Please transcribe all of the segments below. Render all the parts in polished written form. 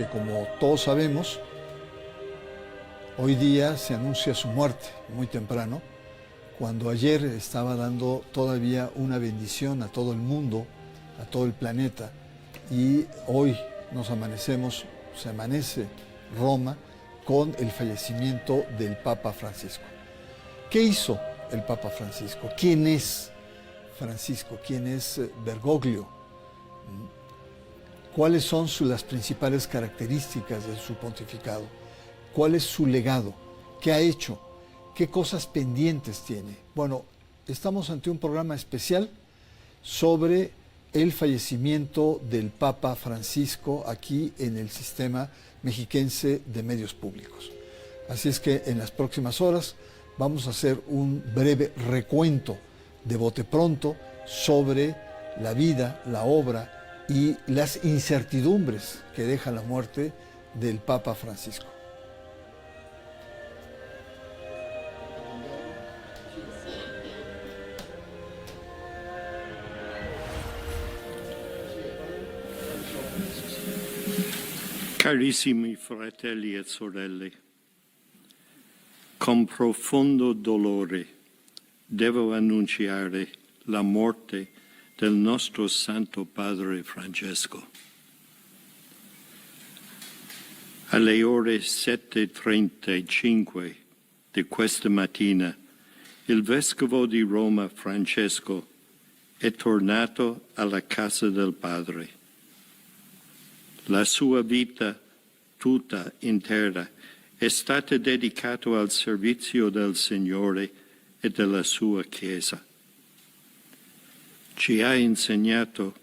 porque como todos sabemos, hoy día se anuncia su muerte muy temprano, cuando ayer estaba dando todavía una bendición a todo el mundo, a todo el planeta, y hoy se amanece Roma con el fallecimiento del Papa Francisco. ¿Qué hizo el Papa Francisco? ¿Quién es Francisco? ¿Quién es Bergoglio? ¿Cuáles son las principales características de su pontificado? ¿Cuál es su legado? ¿Qué ha hecho? ¿Qué cosas pendientes tiene? Bueno, estamos ante un programa especial sobre el fallecimiento del Papa Francisco aquí en el sistema mexiquense de medios públicos. Así es que en las próximas horas vamos a hacer un breve recuento de bote pronto sobre la vida, la obra y las incertidumbres que deja la muerte del Papa Francisco. Carissimi fratelli e sorelle, con profondo dolore devo annunciare la morte del nostro Santo Padre Francesco. Alle ore 7:35 di questa mattina, il Vescovo di Roma Francesco è tornato alla casa del Padre. La sua vita tutta intera è stata dedicata al servizio del Signore e della sua Chiesa. Ci ha insegnato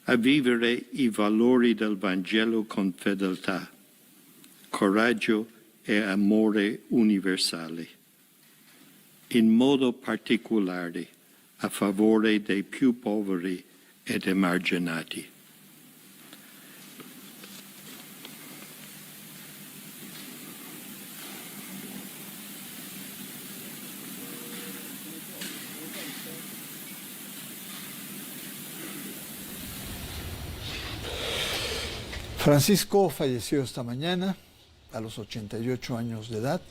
a vivere i valori del Vangelo con fedeltà, coraggio e amore universale, in modo particolare a favore dei più poveri ed emarginati. Francisco falleció esta mañana a los 88 años de edad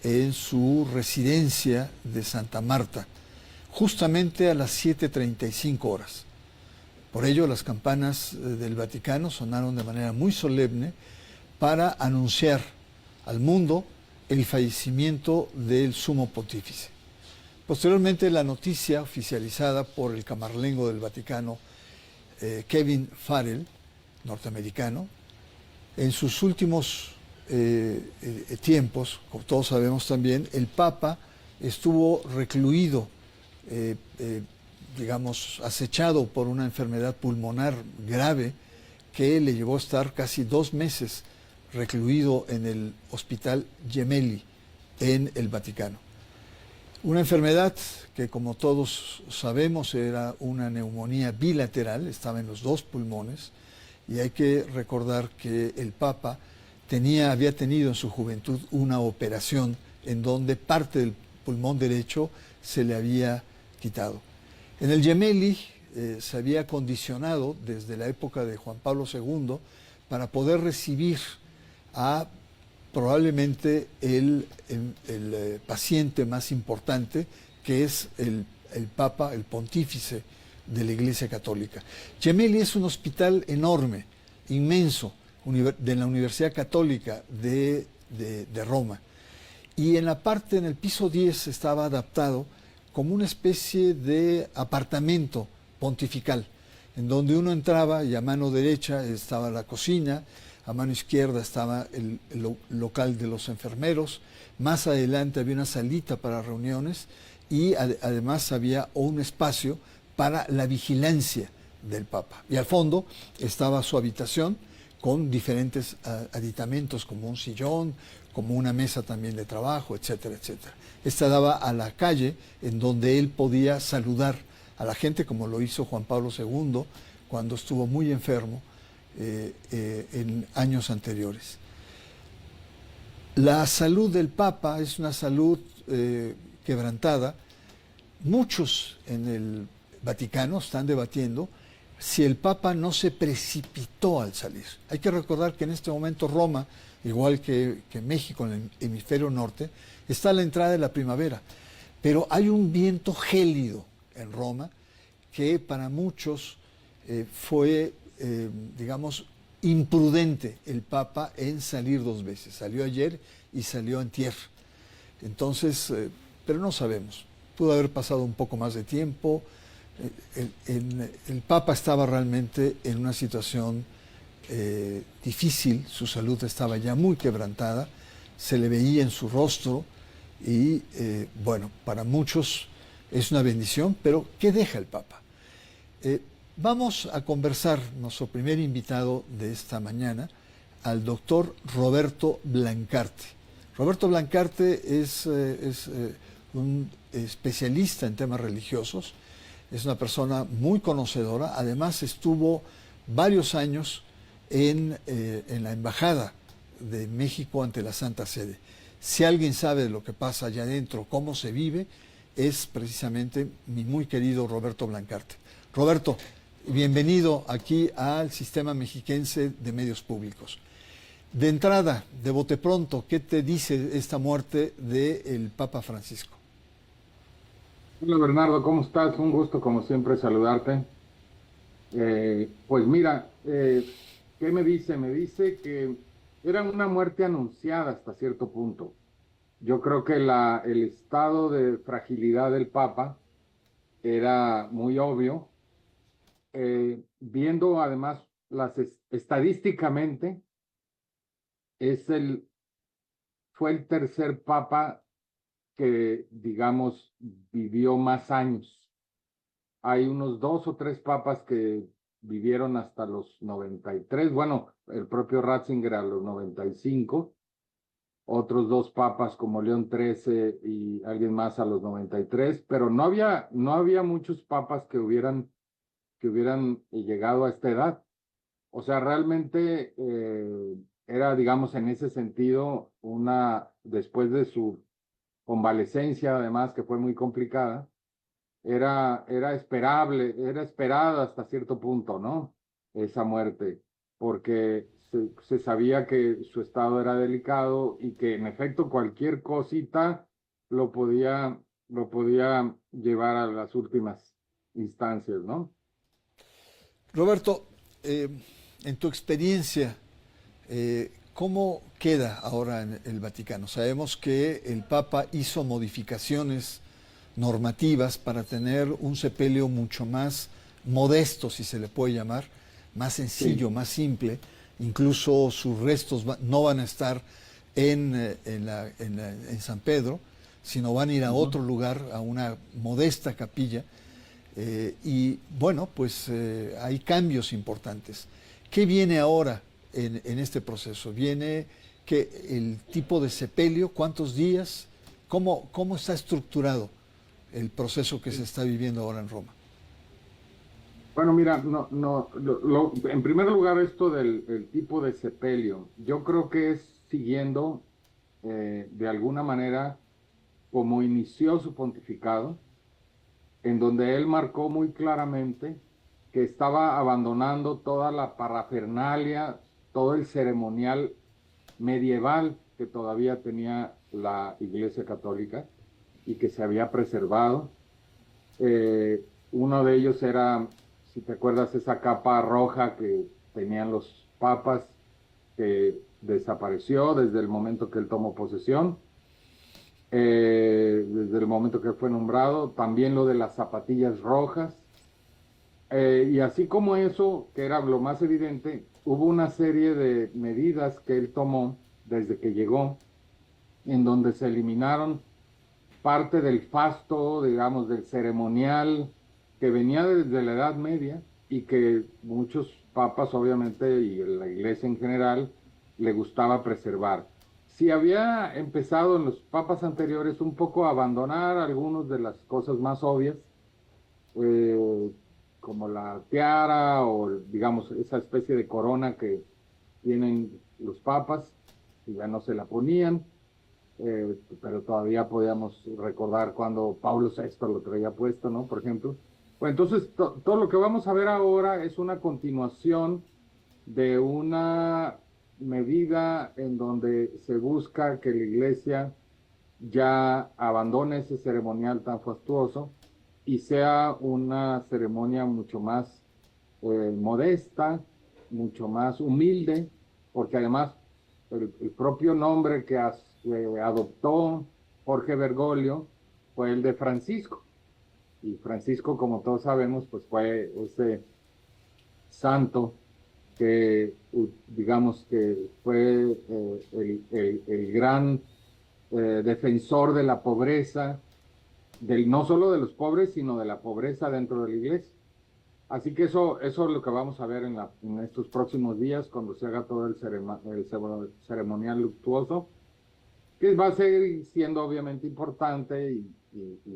en su residencia de Santa Marta, justamente a las 7:35 horas. Por ello, las campanas del Vaticano sonaron de manera muy solemne para anunciar al mundo el fallecimiento del sumo pontífice. Posteriormente, la noticia oficializada por el camarlengo del Vaticano, Kevin Farrell, norteamericano, en sus últimos tiempos, como todos sabemos también, el Papa estuvo recluido, acechado por una enfermedad pulmonar grave que le llevó a estar casi 2 meses recluido en el Hospital Gemelli en el Vaticano. Una enfermedad que, como todos sabemos, era una neumonía bilateral, estaba en los 2 pulmones, y hay que recordar que el Papa había tenido en su juventud una operación en donde parte del pulmón derecho se le había quitado. En el Gemelli se había condicionado desde la época de Juan Pablo II para poder recibir a probablemente el paciente más importante, que es el Papa, el pontífice de la Iglesia Católica. Gemelli es un hospital enorme, inmenso, de la Universidad Católica de Roma. Y en el piso 10 estaba adaptado como una especie de apartamento pontifical, en donde uno entraba y a mano derecha estaba la cocina, a mano izquierda estaba el local de los enfermeros, más adelante había una salita para reuniones y además había un espacio para la vigilancia del Papa. Y al fondo estaba su habitación con diferentes aditamentos, como un sillón, como una mesa también de trabajo, etcétera, etcétera. Esta daba a la calle en donde él podía saludar a la gente, como lo hizo Juan Pablo II cuando estuvo muy enfermo en años anteriores. La salud del Papa es una salud quebrantada. Muchos en el Vaticano están debatiendo si el Papa no se precipitó al salir. Hay que recordar que en este momento Roma, igual que México en el hemisferio norte, está a la entrada de la primavera, pero hay un viento gélido en Roma que para muchos fue, digamos, imprudente el Papa en salir dos veces. Salió ayer y salió antier. Entonces, pero no sabemos. Pudo haber pasado un poco más de tiempo. El Papa estaba realmente en una situación difícil, su salud estaba ya muy quebrantada, se le veía en su rostro y bueno, para muchos es una bendición, pero ¿qué deja el Papa? Vamos a conversar, nuestro primer invitado de esta mañana, al doctor Roberto Blancarte. Roberto Blancarte es un especialista en temas religiosos, es una persona muy conocedora, además estuvo varios años en la Embajada de México ante la Santa Sede. Si alguien sabe de lo que pasa allá adentro, cómo se vive, es precisamente mi muy querido Roberto Blancarte. Roberto, bienvenido aquí al Sistema Mexiquense de Medios Públicos. De entrada, de bote pronto, ¿qué te dice esta muerte del Papa Francisco? Hola Bernardo, ¿cómo estás? Un gusto como siempre saludarte. Pues mira, ¿qué me dice? Me dice que era una muerte anunciada hasta cierto punto. Yo creo que el estado de fragilidad del Papa era muy obvio. Viendo además estadísticamente, es fue el tercer Papa que, digamos, vivió más años. Hay unos 2 o 3 papas que vivieron hasta los 93. Bueno, el propio Ratzinger a los 95. Otros 2 papas como León XIII y alguien más a los 93. Pero no había muchos papas que hubieran llegado a esta edad. O sea, realmente era, digamos, en ese sentido, después de su convalecencia, además, que fue muy complicada, era esperada hasta cierto punto, ¿no? Esa muerte, porque se sabía que su estado era delicado y que en efecto cualquier cosita lo podía llevar a las últimas instancias, ¿no? Roberto, en tu experiencia, ¿cómo queda ahora en el Vaticano? Sabemos que el Papa hizo modificaciones normativas para tener un sepelio mucho más modesto, si se le puede llamar, más sencillo, sí, más simple. Incluso sus restos no van a estar en San Pedro, sino van a ir a otro lugar, a una modesta capilla. Y bueno, pues hay cambios importantes. ¿Qué viene ahora en este proceso? ¿Viene el tipo de sepelio? ¿Cuántos días? ¿Cómo está estructurado el proceso que se está viviendo ahora en Roma? Bueno, mira, en primer lugar esto del tipo de sepelio, yo creo que es siguiendo de alguna manera como inició su pontificado, en donde él marcó muy claramente que estaba abandonando toda la parafernalia, todo el ceremonial medieval que todavía tenía la Iglesia Católica y que se había preservado. Uno de ellos era, si te acuerdas, esa capa roja que tenían los papas, que desapareció desde el momento que él tomó posesión. Desde el momento que fue nombrado, también lo de las zapatillas rojas, y así como eso, que era lo más evidente, hubo una serie de medidas que él tomó desde que llegó, en donde se eliminaron parte del fasto, digamos, del ceremonial, que venía desde la Edad Media y que muchos papas, obviamente, y la Iglesia en general, le gustaba preservar. Si había empezado en los papas anteriores un poco a abandonar algunas de las cosas más obvias, como la tiara o, digamos, esa especie de corona que tienen los papas, y ya no se la ponían, pero todavía podíamos recordar cuando Pablo VI lo traía puesto, ¿no? Por ejemplo. Pues entonces, todo lo que vamos a ver ahora es una continuación de una medida en donde se busca que la iglesia ya abandone ese ceremonial tan fastuoso y sea una ceremonia mucho más modesta, mucho más humilde, porque además el propio nombre que adoptó Jorge Bergoglio fue el de Francisco. Y Francisco, como todos sabemos, pues fue ese santo que, digamos que fue el gran defensor de la pobreza, no solo de los pobres, sino de la pobreza dentro de la iglesia. Así que eso es lo que vamos a ver en estos próximos días, cuando se haga todo el ceremonial luctuoso, que va a seguir siendo obviamente importante y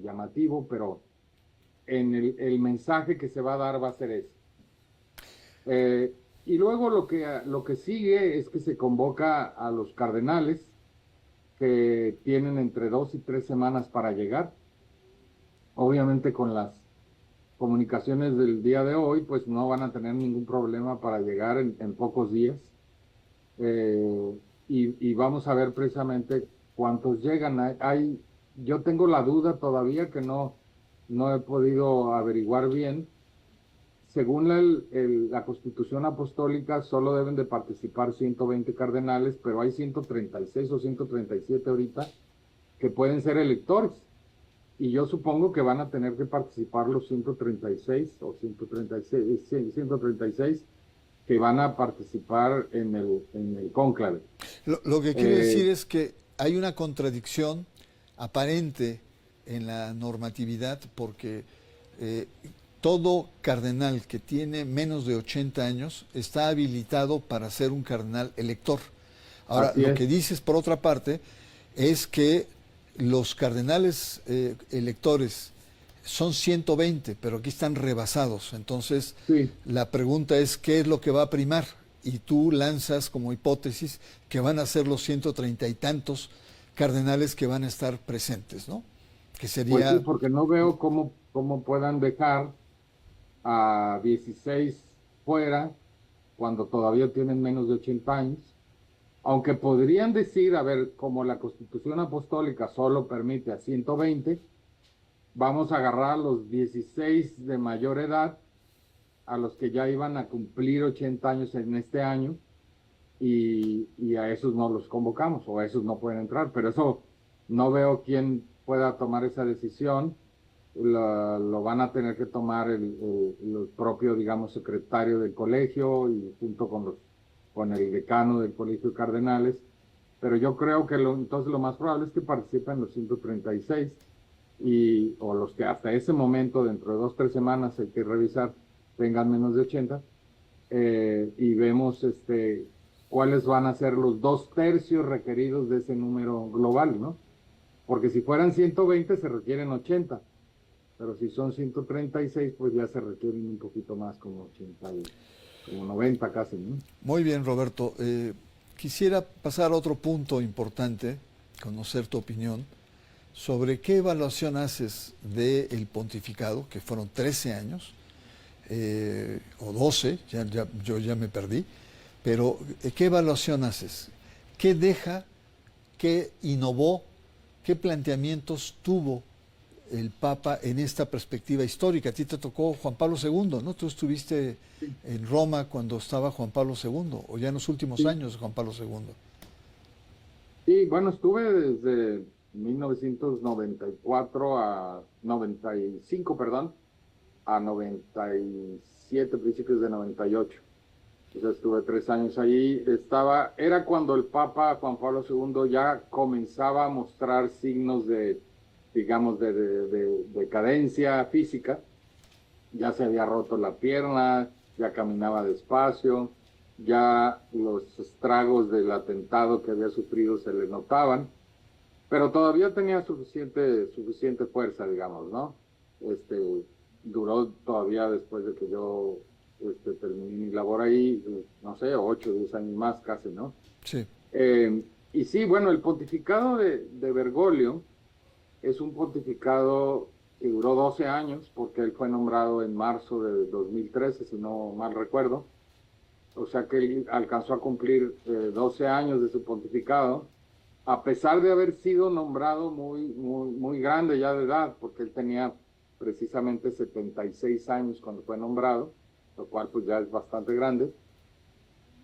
llamativo, pero el mensaje que se va a dar va a ser ese. Y luego lo que sigue es que se convoca a los cardenales, que tienen entre 2 y 3 semanas para llegar. Obviamente con las comunicaciones del día de hoy, pues no van a tener ningún problema para llegar en pocos días. Y vamos a ver precisamente cuántos llegan. Yo tengo la duda todavía que no he podido averiguar bien. Según la Constitución Apostólica, solo deben de participar 120 cardenales, pero hay 136 o 137 ahorita que pueden ser electores. Y yo supongo que van a tener que participar los 136 o 136 que van a participar en el cónclave. Lo que quiere decir es que hay una contradicción aparente en la normatividad, porque todo cardenal que tiene menos de 80 años está habilitado para ser un cardenal elector. Ahora, lo que dices, por otra parte, es que los cardenales electores son 120, pero aquí están rebasados. Entonces, sí, la pregunta es, ¿qué es lo que va a primar? Y tú lanzas como hipótesis que van a ser los 130 y tantos cardenales que van a estar presentes, ¿no? Que sería... Pues sí, porque no veo cómo puedan dejar a 16 fuera cuando todavía tienen menos de 80 años, aunque podrían decir, a ver, como la Constitución Apostólica solo permite a 120, vamos a agarrar a los 16 de mayor edad, a los que ya iban a cumplir 80 años en este año, y a esos no los convocamos, o a esos no pueden entrar, pero eso no veo quién pueda tomar esa decisión. Lo van a tener que tomar el propio, digamos, secretario del colegio y junto con el decano del colegio de cardenales, pero yo creo que entonces lo más probable es que participen los 136 o los que hasta ese momento, dentro de 2 o 3 semanas, hay que revisar, tengan menos de 80, y vemos cuáles van a ser los 2/3 requeridos de ese número global, ¿no? Porque si fueran 120 se requieren 80, pero si son 136, pues ya se requieren un poquito más, como 80, como 90 casi, ¿no? Muy bien, Roberto. Quisiera pasar a otro punto importante, conocer tu opinión, sobre qué evaluación haces del pontificado, que fueron 13 años, o 12, yo ya me perdí, pero ¿qué evaluación haces? ¿Qué deja, qué innovó, qué planteamientos tuvo el Papa en esta perspectiva histórica? A ti te tocó Juan Pablo II, ¿no? Tú estuviste en Roma cuando estaba Juan Pablo II, o ya en los últimos años de Juan Pablo II. Sí, bueno, estuve desde 1994 a 95, perdón, a 97, principios de 98. Entonces estuve 3 años allí. Era cuando el Papa Juan Pablo II ya comenzaba a mostrar signos digamos, de decadencia física. Ya se había roto la pierna, ya caminaba despacio, ya los estragos del atentado que había sufrido se le notaban, pero todavía tenía suficiente fuerza, digamos, ¿no? Duró todavía después de que yo terminé mi labor ahí, no sé, 8 o 10 años más casi, ¿no? Sí. Y sí, bueno, el pontificado de Bergoglio es un pontificado que duró 12 años, porque él fue nombrado en marzo de 2013, si no mal recuerdo. O sea que él alcanzó a cumplir 12 años de su pontificado, a pesar de haber sido nombrado muy grande ya de edad, porque él tenía precisamente 76 años cuando fue nombrado, lo cual pues ya es bastante grande,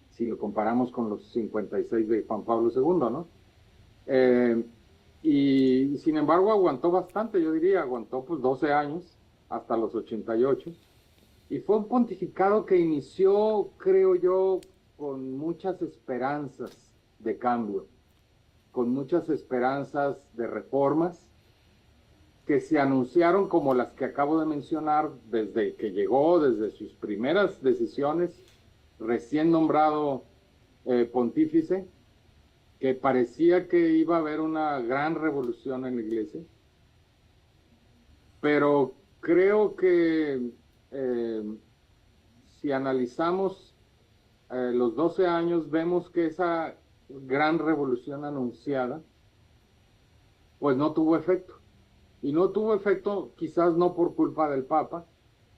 si lo comparamos con los 56 de Juan Pablo II, ¿no? Y sin embargo aguantó bastante, yo diría, aguantó pues 12 años, hasta los 88, y fue un pontificado que inició, creo yo, con muchas esperanzas de cambio, con muchas esperanzas de reformas, que se anunciaron como las que acabo de mencionar desde que llegó, desde sus primeras decisiones, recién nombrado pontífice, que parecía que iba a haber una gran revolución en la iglesia, pero creo que si analizamos los 12 años, vemos que esa gran revolución anunciada, pues no tuvo efecto. Y no tuvo efecto quizás no por culpa del Papa,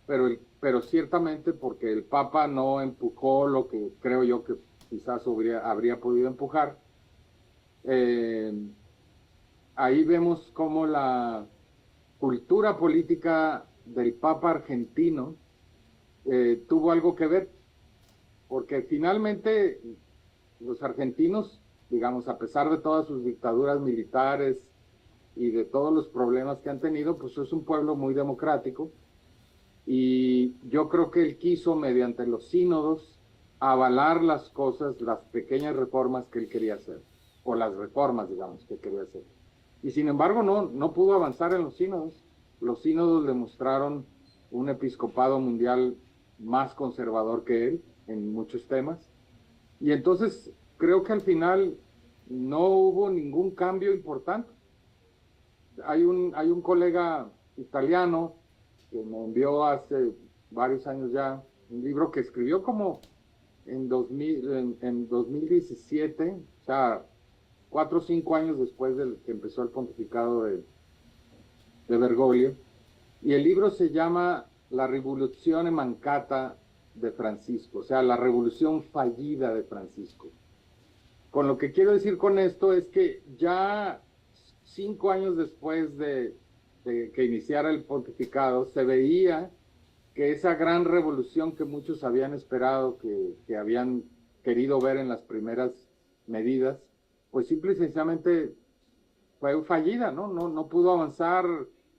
pero ciertamente porque el Papa no empujó lo que creo yo que quizás habría podido empujar. Ahí vemos cómo la cultura política del Papa argentino tuvo algo que ver, porque finalmente los argentinos, digamos, a pesar de todas sus dictaduras militares y de todos los problemas que han tenido, pues es un pueblo muy democrático, y yo creo que él quiso, mediante los sínodos, avalar las cosas, las pequeñas reformas que él quería hacer, o las reformas, digamos, que quería hacer. Y sin embargo no pudo avanzar en los sínodos. Los sínodos demostraron un episcopado mundial más conservador que él en muchos temas. Y entonces creo que al final no hubo ningún cambio importante. Hay un colega italiano que me envió hace varios años ya un libro que escribió como en 2017, o sea, 4 o 5 años después de que empezó el pontificado de Bergoglio, y el libro se llama La Rivoluzione Mancata de Francisco, o sea, la revolución fallida de Francisco. Con lo que quiero decir con esto es que ya 5 años después de que iniciara el pontificado, se veía que esa gran revolución que muchos habían esperado, que habían querido ver en las primeras medidas, pues simple y sencillamente fue fallida, ¿no? No pudo avanzar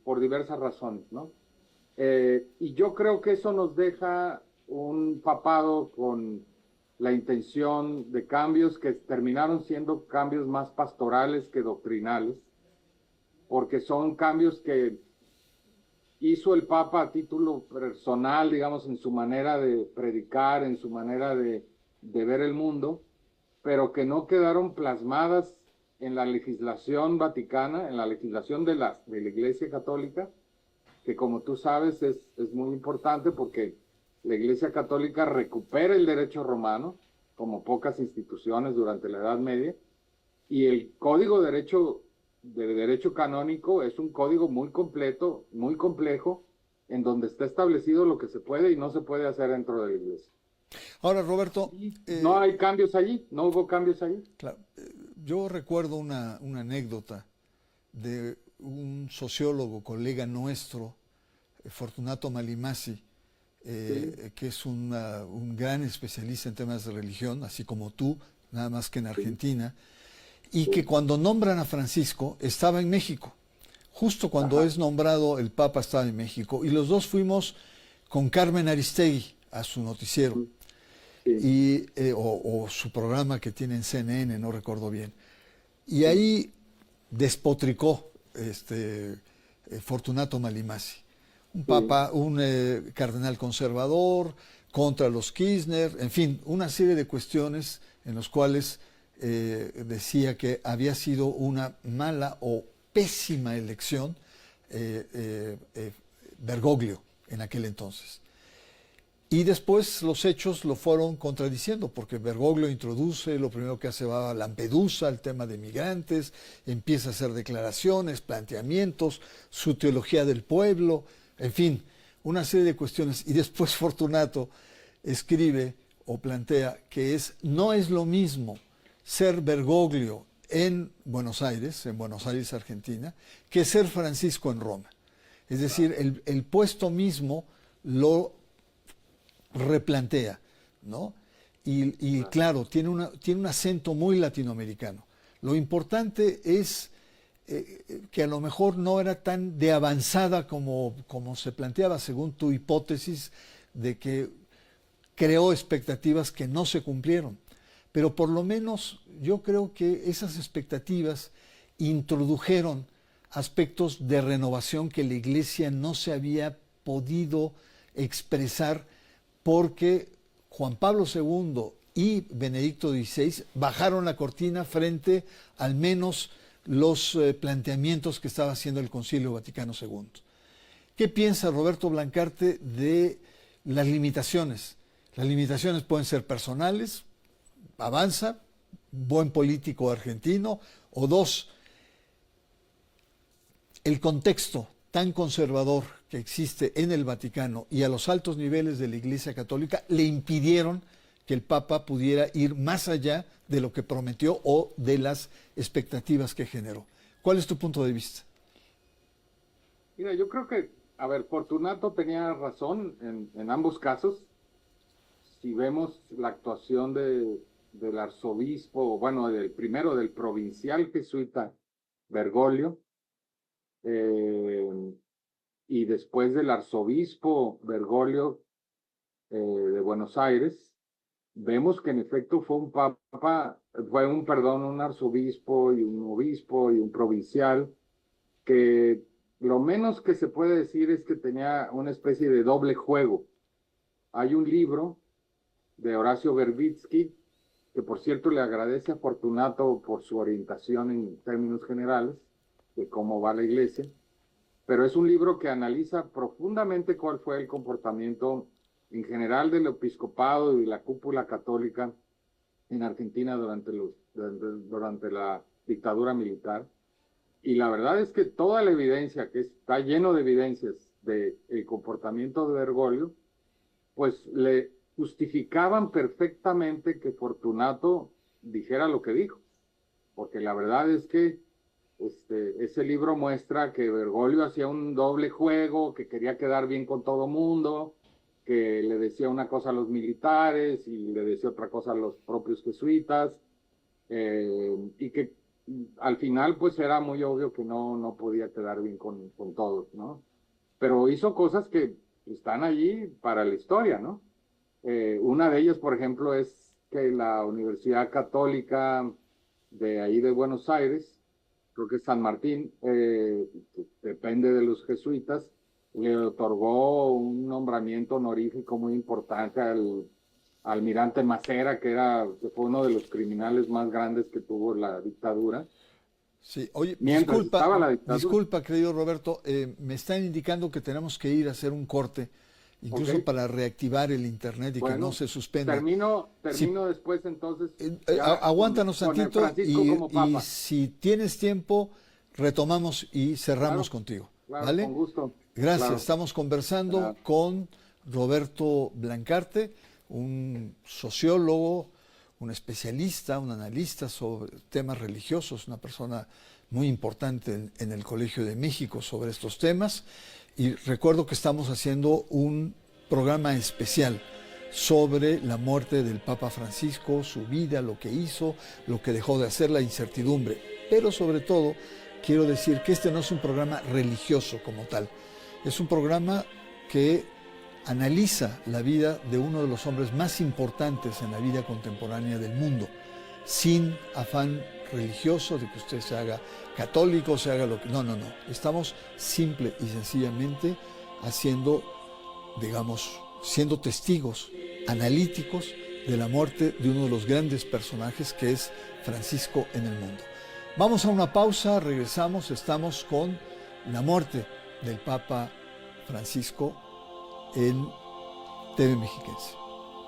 por diversas razones, ¿no? Y yo creo que eso nos deja un papado con la intención de cambios que terminaron siendo cambios más pastorales que doctrinales, porque son cambios que hizo el Papa a título personal, digamos, en su manera de predicar, en su manera de ver el mundo, pero que no quedaron plasmadas en la legislación vaticana, en la legislación de la Iglesia Católica, que como tú sabes es muy importante porque la Iglesia Católica recupera el derecho romano, como pocas instituciones durante la Edad Media, y el Código de Derecho Canónico es un código muy completo, muy complejo, en donde está establecido lo que se puede y no se puede hacer dentro de la Iglesia. Ahora, Roberto... no hay cambios allí, no hubo cambios allí. Claro, yo recuerdo una anécdota de un sociólogo, colega nuestro, Fortunato Malimasi, que es un gran especialista en temas de religión, así como tú, nada más que en Argentina, y que cuando nombran a Francisco estaba en México. Justo cuando es nombrado el Papa estaba en México, y los dos fuimos con Carmen Aristegui a su noticiero, y, o su programa que tiene en CNN, no recuerdo bien. Y ahí despotricó Fortunato Malimasi, un papa, un cardenal conservador, contra los Kirchner, en fin, una serie de cuestiones en las cuales decía que había sido una mala o pésima elección Bergoglio en aquel entonces. Y después los hechos lo fueron contradiciendo, porque Bergoglio introduce, lo primero que hace va a Lampedusa, el tema de migrantes, empieza a hacer declaraciones, planteamientos, su teología del pueblo, en fin, una serie de cuestiones. Y después Fortunato escribe o plantea que no es lo mismo ser Bergoglio en Buenos Aires, Argentina, que ser Francisco en Roma. Es decir, el puesto mismo lo replantea, ¿no? Y claro, tiene un acento muy latinoamericano. Lo importante es que a lo mejor no era tan de avanzada como se planteaba, según tu hipótesis de que creó expectativas que no se cumplieron. Pero por lo menos yo creo que esas expectativas introdujeron aspectos de renovación que la Iglesia no se había podido expresar, porque Juan Pablo II y Benedicto XVI bajaron la cortina frente al menos los planteamientos que estaba haciendo el Concilio Vaticano II. ¿Qué piensa Roberto Blancarte de las limitaciones? Las limitaciones pueden ser personales, avanza, buen político argentino, o dos, el contexto tan conservador que existe en el Vaticano y a los altos niveles de la Iglesia Católica le impidieron que el Papa pudiera ir más allá de lo que prometió o de las expectativas que generó. ¿Cuál es tu punto de vista? Mira, yo creo que, a ver, Fortunato tenía razón en ambos casos. Si vemos la actuación del arzobispo, bueno, del provincial jesuita Bergoglio, y después del arzobispo Bergoglio de Buenos Aires, vemos que en efecto fue un arzobispo y un obispo y un provincial, que lo menos que se puede decir es que tenía una especie de doble juego. Hay un libro de Horacio Verbitsky, que por cierto le agradece a Fortunato por su orientación en términos generales de cómo va la Iglesia, pero es un libro que analiza profundamente cuál fue el comportamiento en general del episcopado y la cúpula católica en Argentina durante la dictadura militar. Y la verdad es que toda la evidencia, que está lleno de evidencias del comportamiento de Bergoglio, pues le justificaban perfectamente que Fortunato dijera lo que dijo, porque la verdad es que ese libro muestra que Bergoglio hacía un doble juego, que quería quedar bien con todo mundo, que le decía una cosa a los militares y le decía otra cosa a los propios jesuitas, y que al final pues era muy obvio que no podía quedar bien con todos, ¿no? Pero hizo cosas que están allí para la historia, ¿no? Una de ellas, por ejemplo, es que la Universidad Católica de ahí de Buenos Aires, creo que San Martín, depende de los jesuitas, le otorgó un nombramiento honorífico muy importante al almirante Macera, que fue uno de los criminales más grandes que tuvo la dictadura. Sí, oye, la disculpa, querido Roberto, me están indicando que tenemos que ir a hacer un corte, incluso para reactivar el internet y que no se suspenda. Termino después, entonces. Aguántanos tantito y si tienes tiempo, retomamos y cerramos contigo. Claro, ¿vale? Con gusto. Gracias. Claro. Estamos conversando con Roberto Blancarte, un sociólogo, un especialista, un analista sobre temas religiosos, una persona muy importante en el Colegio de México sobre estos temas. Y recuerdo que estamos haciendo un programa especial sobre la muerte del Papa Francisco, su vida, lo que hizo, lo que dejó de hacer, la incertidumbre. Pero sobre todo, quiero decir que este no es un programa religioso como tal. Es un programa que analiza la vida de uno de los hombres más importantes en la vida contemporánea del mundo, sin afán religioso de que usted se haga católico, se haga lo que... No. Estamos simple y sencillamente siendo testigos analíticos de la muerte de uno de los grandes personajes que es Francisco en el mundo. Vamos a una pausa, regresamos, estamos con la muerte del Papa Francisco en TV Mexiquense.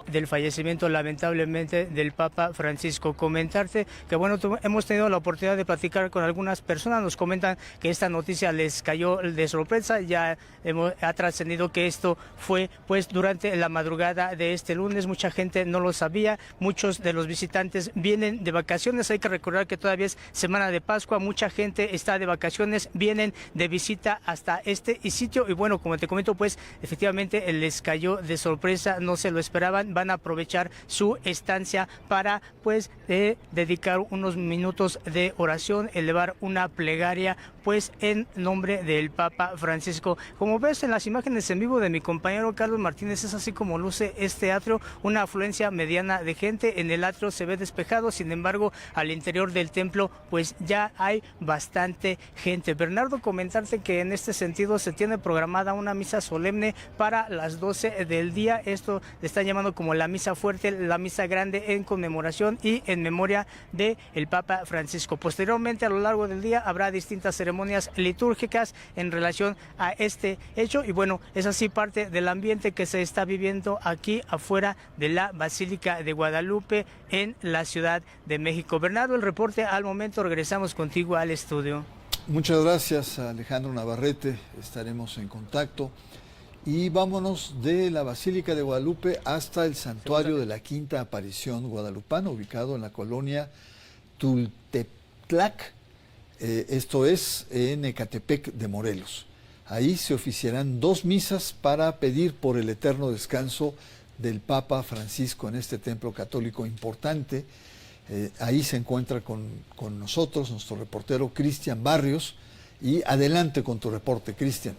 Del fallecimiento lamentablemente del Papa Francisco. Comentarte que bueno, hemos tenido la oportunidad de platicar con algunas personas, nos comentan que esta noticia les cayó de sorpresa, ha trascendido que esto fue pues durante la madrugada de este lunes, mucha gente no lo sabía, muchos de los visitantes vienen de vacaciones, hay que recordar que todavía es semana de Pascua, mucha gente está de vacaciones, vienen de visita hasta este sitio y bueno, como te comento pues efectivamente les cayó de sorpresa, no se lo esperaban, van a aprovechar su estancia para pues dedicar unos minutos de oración, elevar una plegaria pues en nombre del Papa Francisco. Como ves en las imágenes en vivo de mi compañero Carlos Martínez, es así como luce este atrio, una afluencia mediana de gente, en el atrio se ve despejado, sin embargo al interior del templo pues ya hay bastante gente. Bernardo, comentarte que en este sentido se tiene programada una misa solemne para las 12 del día, esto le están llamando como la misa fuerte, la misa grande en conmemoración y en memoria del Papa Francisco. Posteriormente a lo largo del día habrá distintas ceremonias litúrgicas en relación a este hecho y bueno, es así parte del ambiente que se está viviendo aquí afuera de la Basílica de Guadalupe en la Ciudad de México. Bernardo, el reporte al momento, regresamos contigo al estudio. Muchas gracias, Alejandro Navarrete, estaremos en contacto. Y vámonos de la Basílica de Guadalupe hasta el Santuario de la Quinta Aparición Guadalupana, ubicado en la colonia Tultepec, esto es en Ecatepec de Morelos. Ahí se oficiarán 2 misas para pedir por el eterno descanso del Papa Francisco en este templo católico importante. Ahí se encuentra con nosotros nuestro reportero Cristian Barrios. Y adelante con tu reporte, Cristian.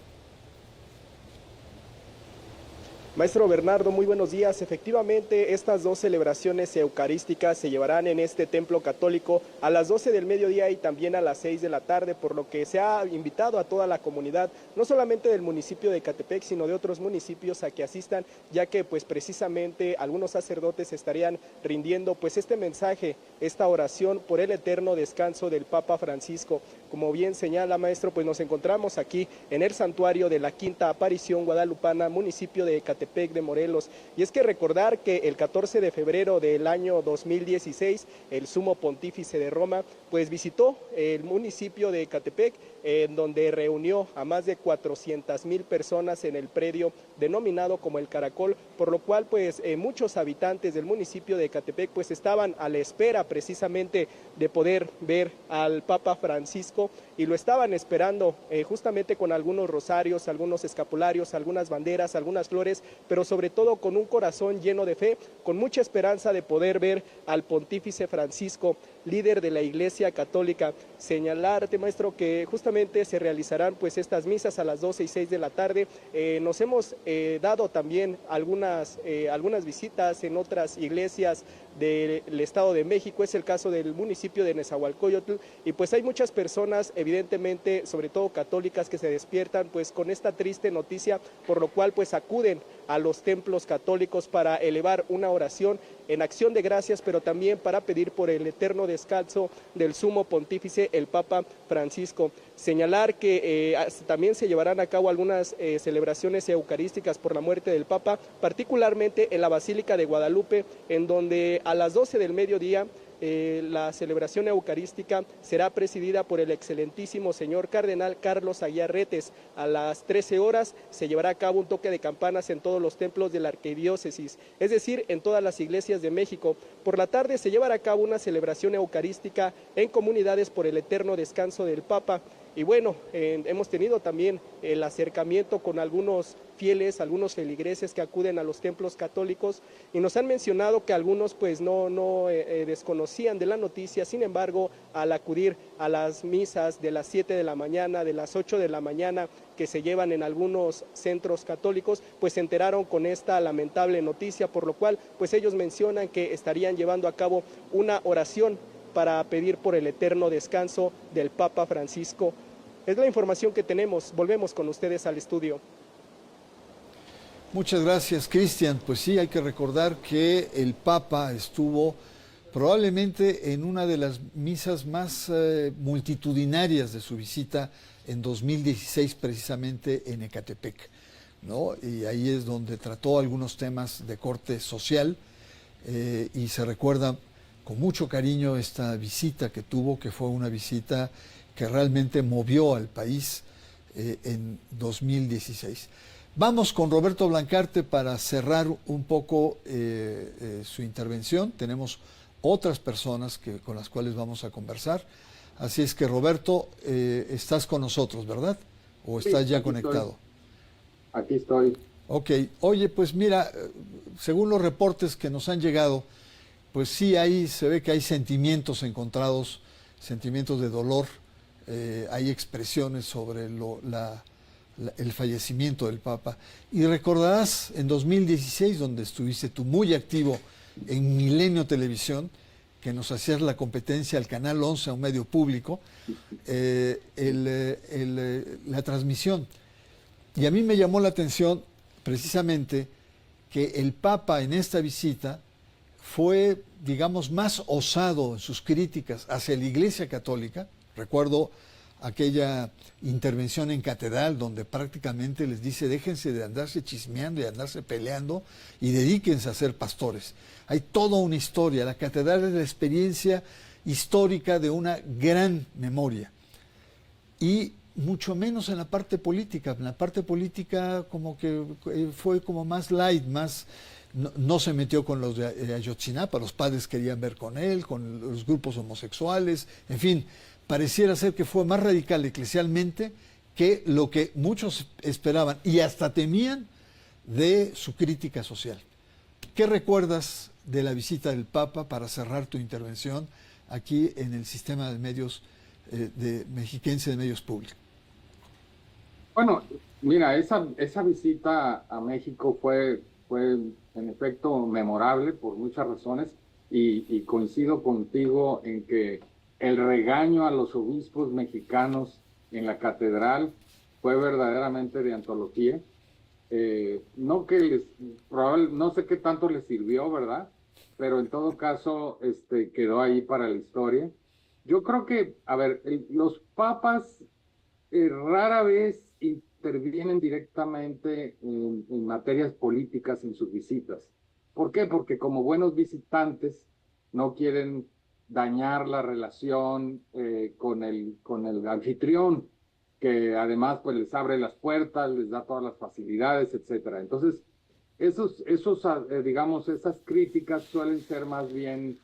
Maestro Bernardo, muy buenos días. Efectivamente, estas 2 celebraciones eucarísticas se llevarán en este templo católico a las 12 del mediodía y también a las 6 de la tarde, por lo que se ha invitado a toda la comunidad, no solamente del municipio de Ecatepec, sino de otros municipios a que asistan, ya que pues precisamente algunos sacerdotes estarían rindiendo pues este mensaje, esta oración por el eterno descanso del Papa Francisco. Como bien señala, maestro, pues nos encontramos aquí en el Santuario de la Quinta Aparición Guadalupana, municipio de Ecatepec de Morelos. Y es que recordar que el 14 de febrero del año 2016, el Sumo Pontífice de Roma, pues visitó el municipio de Ecatepec, en donde reunió a más de 400,000 personas en el predio denominado como el Caracol, por lo cual pues muchos habitantes del municipio de Ecatepec pues estaban a la espera precisamente de poder ver al Papa Francisco y lo estaban esperando justamente con algunos rosarios, algunos escapularios, algunas banderas, algunas flores, pero sobre todo con un corazón lleno de fe, con mucha esperanza de poder ver al Pontífice Francisco, líder de la Iglesia Católica. Señalarte, maestro, que justamente se realizarán pues estas misas a las 12 y 6 de la tarde. Nos hemos dado también algunas visitas en otras iglesias del Estado de México, es el caso del municipio de Nezahualcóyotl, y pues hay muchas personas, evidentemente, sobre todo católicas, que se despiertan pues con esta triste noticia, por lo cual pues acuden a los templos católicos para elevar una oración en acción de gracias, pero también para pedir por el eterno descanso del Sumo Pontífice, el Papa Francisco. Señalar que también se llevarán a cabo algunas celebraciones eucarísticas por la muerte del Papa, particularmente en la Basílica de Guadalupe, en donde a las 12 del mediodía la celebración eucarística será presidida por el excelentísimo señor cardenal Carlos Aguiar Retes. A las 13 horas se llevará a cabo un toque de campanas en todos los templos de la arquidiócesis, es decir, en todas las iglesias de México. Por la tarde se llevará a cabo una celebración eucarística en comunidades por el eterno descanso del Papa. Y bueno, hemos tenido también el acercamiento con algunos fieles, algunos feligreses que acuden a los templos católicos y nos han mencionado que algunos pues no desconocían de la noticia. Sin embargo, al acudir a las misas de las 7 de la mañana, de las 8 de la mañana que se llevan en algunos centros católicos, pues se enteraron con esta lamentable noticia, por lo cual pues ellos mencionan que estarían llevando a cabo una oración para pedir por el eterno descanso del Papa Francisco. Es la información que tenemos. Volvemos con ustedes al estudio. Muchas gracias, Cristian. Pues sí, hay que recordar que el Papa estuvo probablemente en una de las misas más multitudinarias de su visita en 2016, precisamente en Ecatepec, ¿no? Y ahí es donde trató algunos temas de corte social, y se recuerda con mucho cariño esta visita que tuvo, que fue una visita que realmente movió al país en 2016. Vamos con Roberto Blancarte para cerrar un poco su intervención. Tenemos otras personas con las cuales vamos a conversar. Así es que, Roberto, estás con nosotros, ¿verdad? ¿O estás Sí, ya conectado? Aquí estoy. Ok. Oye, pues mira, según los reportes que nos han llegado, pues sí, ahí se ve que hay sentimientos encontrados, sentimientos de dolor, hay expresiones sobre el fallecimiento del Papa. Y recordarás en 2016, donde estuviste tú muy activo en Milenio Televisión, que nos hacías la competencia al Canal 11, a un medio público, la transmisión. Y a mí me llamó la atención precisamente que el Papa en esta visita fue, digamos, más osado en sus críticas hacia la Iglesia Católica. Recuerdo aquella intervención en catedral donde prácticamente les dice: déjense de andarse chismeando y andarse peleando y dedíquense a ser pastores. Hay toda una historia. La catedral es la experiencia histórica de una gran memoria. Y mucho menos en la parte política. En la parte política como que fue como más light, más... No se metió con los de Ayotzinapa, los padres querían ver con él, con los grupos homosexuales, en fin, pareciera ser que fue más radical eclesialmente que lo que muchos esperaban y hasta temían de su crítica social. ¿Qué recuerdas de la visita del Papa para cerrar tu intervención aquí en el sistema de medios mexiquense de medios públicos? Bueno, mira, esa visita a México fue en efecto memorable por muchas razones y coincido contigo en que el regaño a los obispos mexicanos en la catedral fue verdaderamente de antología. No sé qué tanto les sirvió, ¿verdad? Pero en todo caso quedó ahí para la historia. Yo creo que, a ver, los papas rara vez intervienen directamente en materias políticas en sus visitas. ¿Por qué? Porque como buenos visitantes no quieren dañar la relación con el anfitrión, que además pues les abre las puertas, les da todas las facilidades, etcétera. Entonces, digamos, esas críticas suelen ser más bien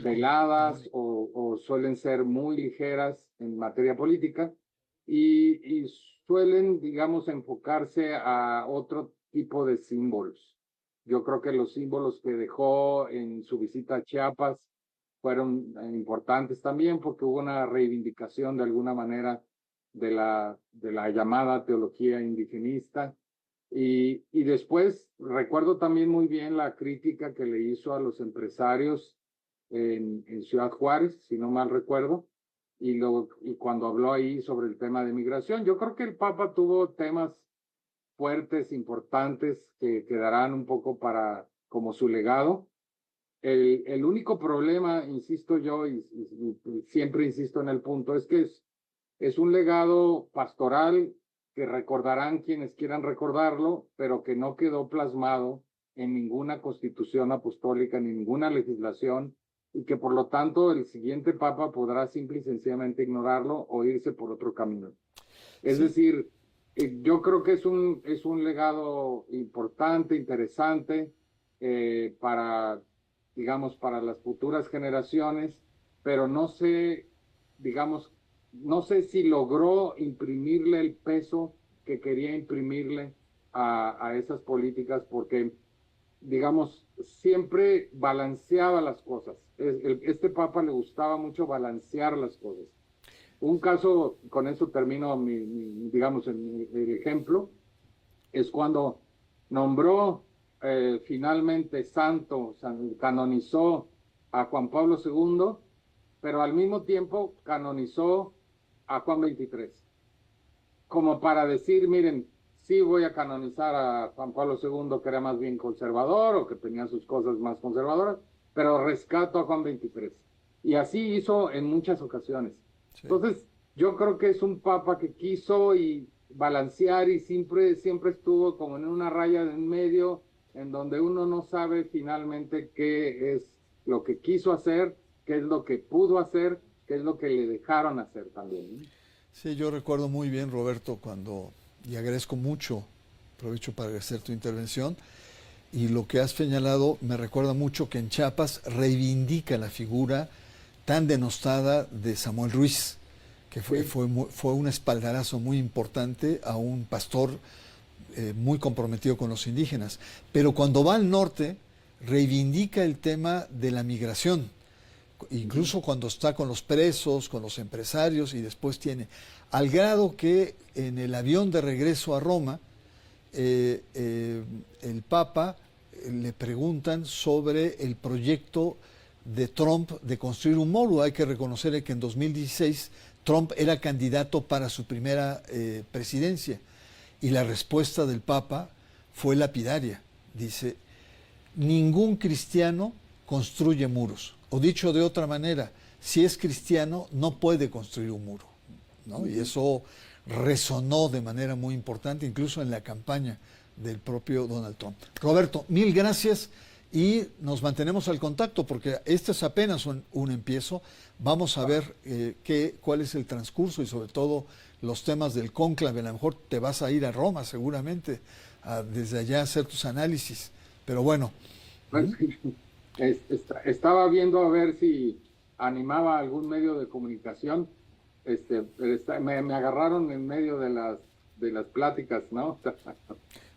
veladas o suelen ser muy ligeras en materia política y suelen, digamos, enfocarse a otro tipo de símbolos. Yo creo que los símbolos que dejó en su visita a Chiapas fueron importantes también porque hubo una reivindicación de alguna manera de la llamada teología indigenista. Y después recuerdo también muy bien la crítica que le hizo a los empresarios en Ciudad Juárez, si no mal recuerdo, y cuando habló ahí sobre el tema de migración. Yo creo que el Papa tuvo temas fuertes, importantes, que quedarán un poco como su legado. El único problema, insisto yo, y siempre insisto en el punto, es que es un legado pastoral que recordarán quienes quieran recordarlo, pero que no quedó plasmado en ninguna constitución apostólica, ni ninguna legislación, y que por lo tanto el siguiente papa podrá simple y sencillamente ignorarlo o irse por otro camino. Es decir, yo creo que es un legado importante, interesante, para, digamos, para las futuras generaciones, pero no sé, digamos, no sé si logró imprimirle el peso que quería imprimirle a esas políticas, porque, digamos, siempre balanceaba las cosas. Este Papa le gustaba mucho balancear las cosas. Un caso, con eso termino digamos, el ejemplo, es cuando nombró finalmente santo, canonizó a Juan Pablo II, pero al mismo tiempo canonizó a Juan XXIII, como para decir, miren, sí voy a canonizar a Juan Pablo II, que era más bien conservador o que tenía sus cosas más conservadoras, pero rescato a Juan XXIII. Y así hizo en muchas ocasiones. Sí. Entonces, yo creo que es un papa que quiso y balancear y siempre estuvo como en una raya de en medio, en donde uno no sabe finalmente qué es lo que quiso hacer, qué es lo que pudo hacer, qué es lo que le dejaron hacer también, ¿no? Sí, yo recuerdo muy bien, Roberto, y agradezco mucho, aprovecho para agradecer tu intervención, y lo que has señalado me recuerda mucho que en Chiapas reivindica la figura tan denostada de Samuel Ruiz, que fue un espaldarazo muy importante a un pastor muy comprometido con los indígenas. Pero cuando va al norte, reivindica el tema de la migración, incluso cuando está con los presos, con los empresarios, y después tiene, al grado que en el avión de regreso a Roma, el Papa le preguntan sobre el proyecto de Trump de construir un muro. Hay que reconocerle que en 2016 Trump era candidato para su primera presidencia, y la respuesta del Papa fue lapidaria. Dice, ningún cristiano construye muros, o dicho de otra manera, si es cristiano no puede construir un muro, ¿no? Y eso resonó de manera muy importante, incluso en la campaña del propio Donald Trump. Roberto, mil gracias, y nos mantenemos al contacto, porque este es apenas un empiezo. Vamos a ver cuál es el transcurso, y sobre todo los temas del cónclave. A lo mejor te vas a ir a Roma seguramente, desde allá hacer tus análisis, pero bueno. Pues, estaba viendo a ver si animaba algún medio de comunicación, me agarraron en medio de las pláticas, ¿no?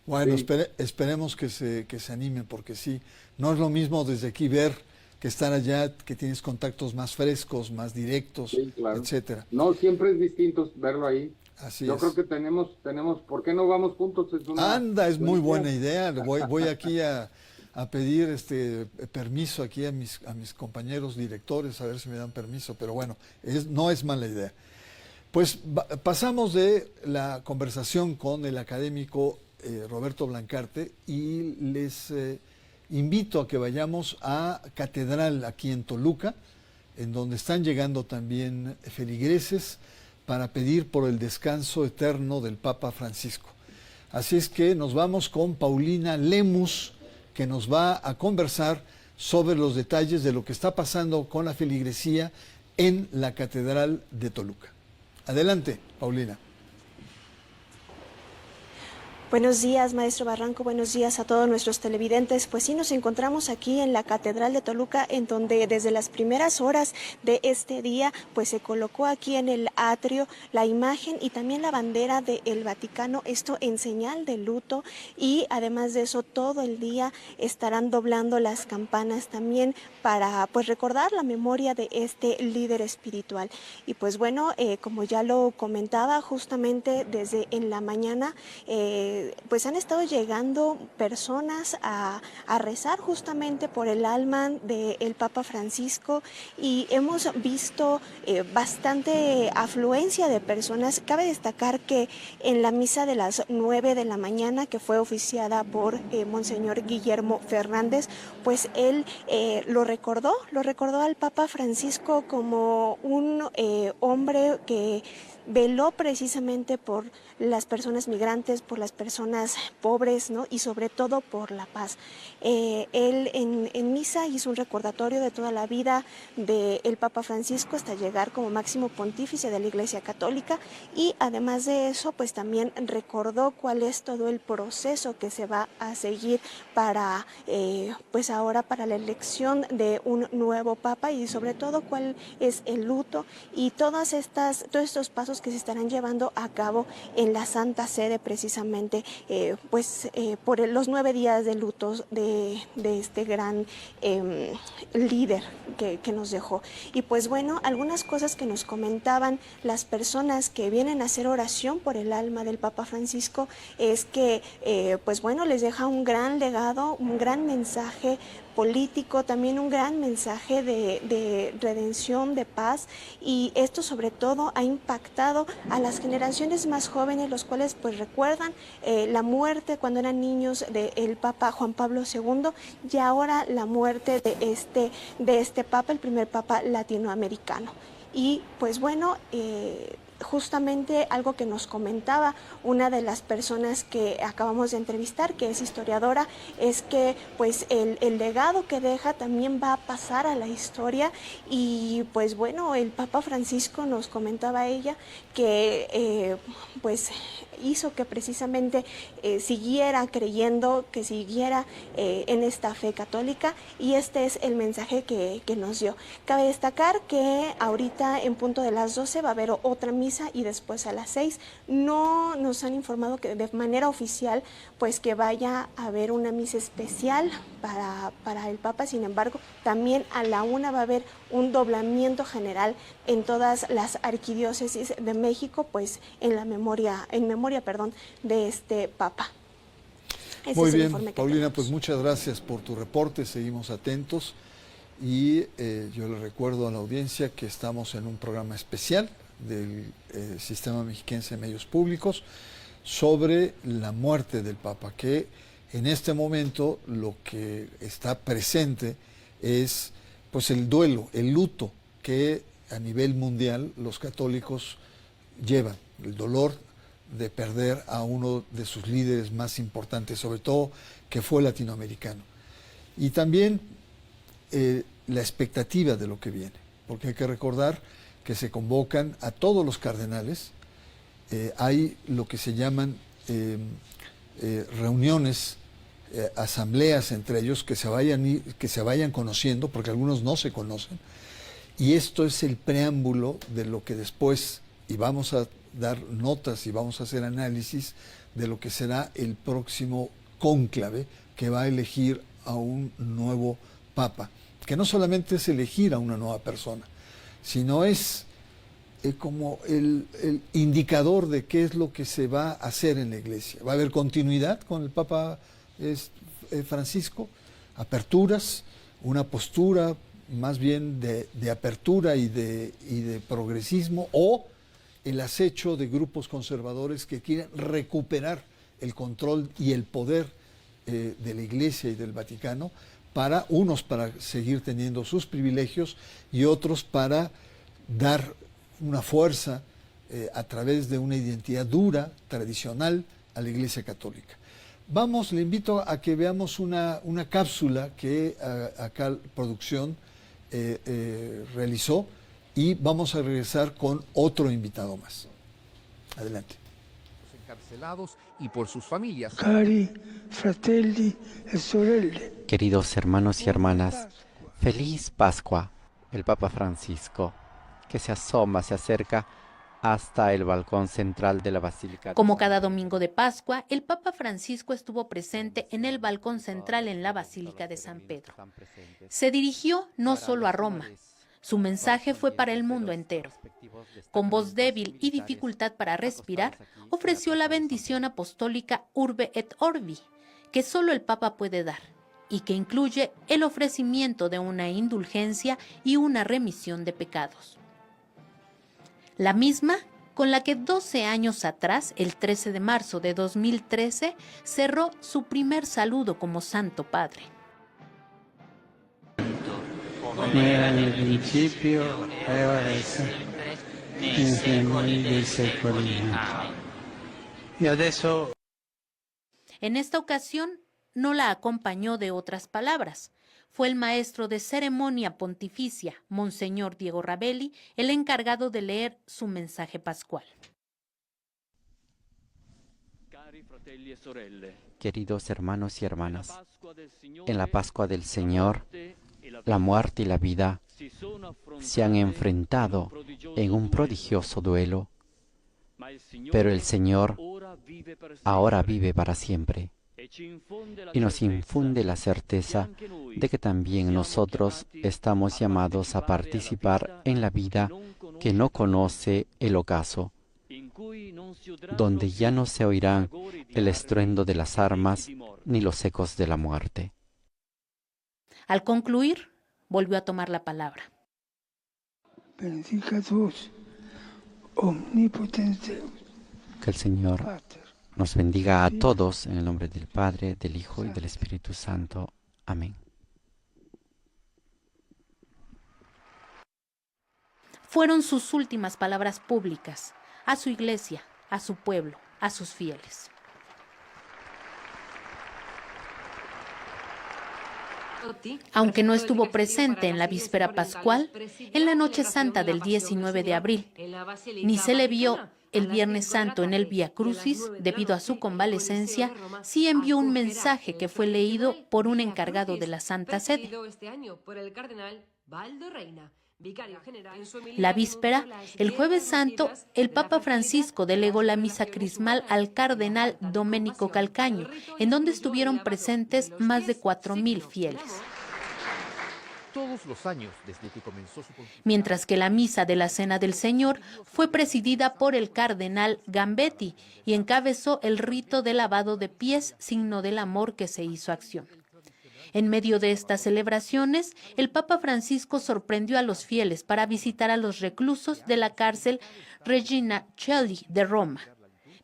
Bueno, sí. Esperemos que se animen, porque sí, no es lo mismo desde aquí ver que estar allá, que tienes contactos más frescos, más directos, sí, claro, etcétera. No, siempre es distinto verlo ahí. Así Yo es. creo que tenemos, ¿por qué no vamos juntos? Es muy buena idea. Voy aquí a pedir permiso aquí a mis compañeros directores, a ver si me dan permiso, pero bueno, no es mala idea. Pues pasamos de la conversación con el académico Roberto Blancarte, y les invito a que vayamos a Catedral aquí en Toluca, en donde están llegando también feligreses para pedir por el descanso eterno del Papa Francisco. Así es que nos vamos con Paulina Lemus, que nos va a conversar sobre los detalles de lo que está pasando con la feligresía en la Catedral de Toluca. Adelante, Paulina. Buenos días, maestro Barranco, buenos días a todos nuestros televidentes. Pues sí, nos encontramos aquí en la Catedral de Toluca, en donde desde las primeras horas de este día, pues se colocó aquí en el atrio la imagen y también la bandera del Vaticano, esto en señal de luto, y además de eso todo el día estarán doblando las campanas también para pues recordar la memoria de este líder espiritual. Y pues bueno, como ya lo comentaba, justamente desde en la mañana, pues han estado llegando personas a rezar justamente por el alma del Papa Francisco, y hemos visto bastante afluencia de personas. Cabe destacar que en la misa de las 9 de la mañana, que fue oficiada por Monseñor Guillermo Fernández, pues él lo recordó al Papa Francisco como un hombre que veló precisamente por las personas migrantes, por las personas pobres, ¿no? Y sobre todo por la paz. Él en misa hizo un recordatorio de toda la vida del Papa Francisco hasta llegar como máximo pontífice de la Iglesia Católica, y además de eso, pues también recordó cuál es todo el proceso que se va a seguir para, pues ahora para la elección de un nuevo Papa, y sobre todo cuál es el luto y todos estos pasos que se estarán llevando a cabo en la Santa Sede, precisamente por los 9 días de luto de este gran líder que nos dejó. Y pues bueno, algunas cosas que nos comentaban las personas que vienen a hacer oración por el alma del Papa Francisco es que pues bueno, les deja un gran legado, un gran mensaje político, también un gran mensaje de redención, de paz, y esto sobre todo ha impactado a las generaciones más jóvenes, los cuales pues recuerdan la muerte cuando eran niños del Papa Juan Pablo II, y ahora la muerte de este Papa, el primer Papa latinoamericano. Y pues bueno, justamente algo que nos comentaba una de las personas que acabamos de entrevistar, que es historiadora, es que pues el legado que deja también va a pasar a la historia. Y pues bueno, el Papa Francisco, nos comentaba ella, que pues hizo que precisamente siguiera creyendo, que siguiera en esta fe católica, y este es el mensaje que nos dio. Cabe destacar que ahorita en punto de las 12 va a haber otra misa y después a las 6. No nos han informado que de manera oficial pues que vaya a haber una misa especial para el Papa. Sin embargo, también a la 1 va a haber un doblamiento general en todas las arquidiócesis de México, pues en memoria de este Papa. Muy bien, Paulina, pues muchas gracias por tu reporte, seguimos atentos y yo le recuerdo a la audiencia que estamos en un programa especial del Sistema Mexiquense de Medios Públicos sobre la muerte del Papa, que en este momento lo que está presente es pues el duelo, el luto que a nivel mundial los católicos llevan, el dolor de perder a uno de sus líderes más importantes, sobre todo que fue latinoamericano. Y también la expectativa de lo que viene, porque hay que recordar que se convocan a todos los cardenales, hay lo que se llaman reuniones, asambleas entre ellos que se vayan conociendo, porque algunos no se conocen, y esto es el preámbulo de lo que después, y vamos a dar notas y vamos a hacer análisis de lo que será el próximo cónclave que va a elegir a un nuevo Papa, que no solamente es elegir a una nueva persona, sino es como el indicador de qué es lo que se va a hacer en la Iglesia. Va a haber continuidad con el Papa Francisco, aperturas, una postura más bien de apertura y de progresismo, o el acecho de grupos conservadores que quieren recuperar el control y el poder de la Iglesia y del Vaticano, unos para seguir teniendo sus privilegios y otros para dar una fuerza a través de una identidad dura, tradicional, a la Iglesia Católica. Le invito a que veamos una cápsula que acá producción realizó, y vamos a regresar con otro invitado más. Adelante. Los encarcelados y por sus familias. Cari fratelli e sorelle. Queridos hermanos y hermanas, feliz Pascua. El Papa Francisco, que se acerca hasta el balcón central de la Basílica. Como cada domingo de Pascua, el Papa Francisco estuvo presente en el balcón central en la Basílica de San Pedro. Se dirigió no solo a Roma. Su mensaje fue para el mundo entero. Con voz débil y dificultad para respirar, ofreció la bendición apostólica Urbe et Orbi, que solo el Papa puede dar, y que incluye el ofrecimiento de una indulgencia y una remisión de pecados. La misma con la que 12 años atrás, el 13 de marzo de 2013, cerró su primer saludo como Santo Padre. Era nel principio, e ora e sempre, nei secoli dei secoli. Y adesso. En esta ocasión no la acompañó de otras palabras. Fue el maestro de ceremonia pontificia, Monseñor Diego Rabelli, el encargado de leer su mensaje pascual. Queridos hermanos y hermanas, en la Pascua del Señor, la muerte y la vida se han enfrentado en un prodigioso duelo, pero el Señor ahora vive para siempre y nos infunde la certeza de que también nosotros estamos llamados a participar en la vida que no conoce el ocaso, donde ya no se oirán el estruendo de las armas ni los ecos de la muerte. Al concluir, volvió a tomar la palabra. Benedicat vos, omnipotens Deus, Que el Señor Pater, nos bendiga a todos en el nombre del Padre, del Hijo y del Espíritu Santo. Amén. fueron sus últimas palabras públicas a su iglesia, a su pueblo, a sus fieles. Aunque no estuvo presente en la víspera pascual, en la noche santa del 19 de abril, ni se le vio el Viernes Santo en el Vía Crucis, debido a su convalecencia, sí envió un mensaje que fue leído por un encargado de la Santa Sede. La víspera, el Jueves Santo, el Papa Francisco delegó la misa crismal al cardenal Domenico Calcaño, en donde estuvieron presentes más de 4,000 fieles. Todos los años desde que comenzó su pontificado. Mientras que la misa de la Cena del Señor fue presidida por el cardenal Gambetti y encabezó el rito de lavado de pies, signo del amor que se hizo acción. En medio de estas celebraciones, el Papa Francisco sorprendió a los fieles para visitar a los reclusos de la cárcel Regina Coeli de Roma.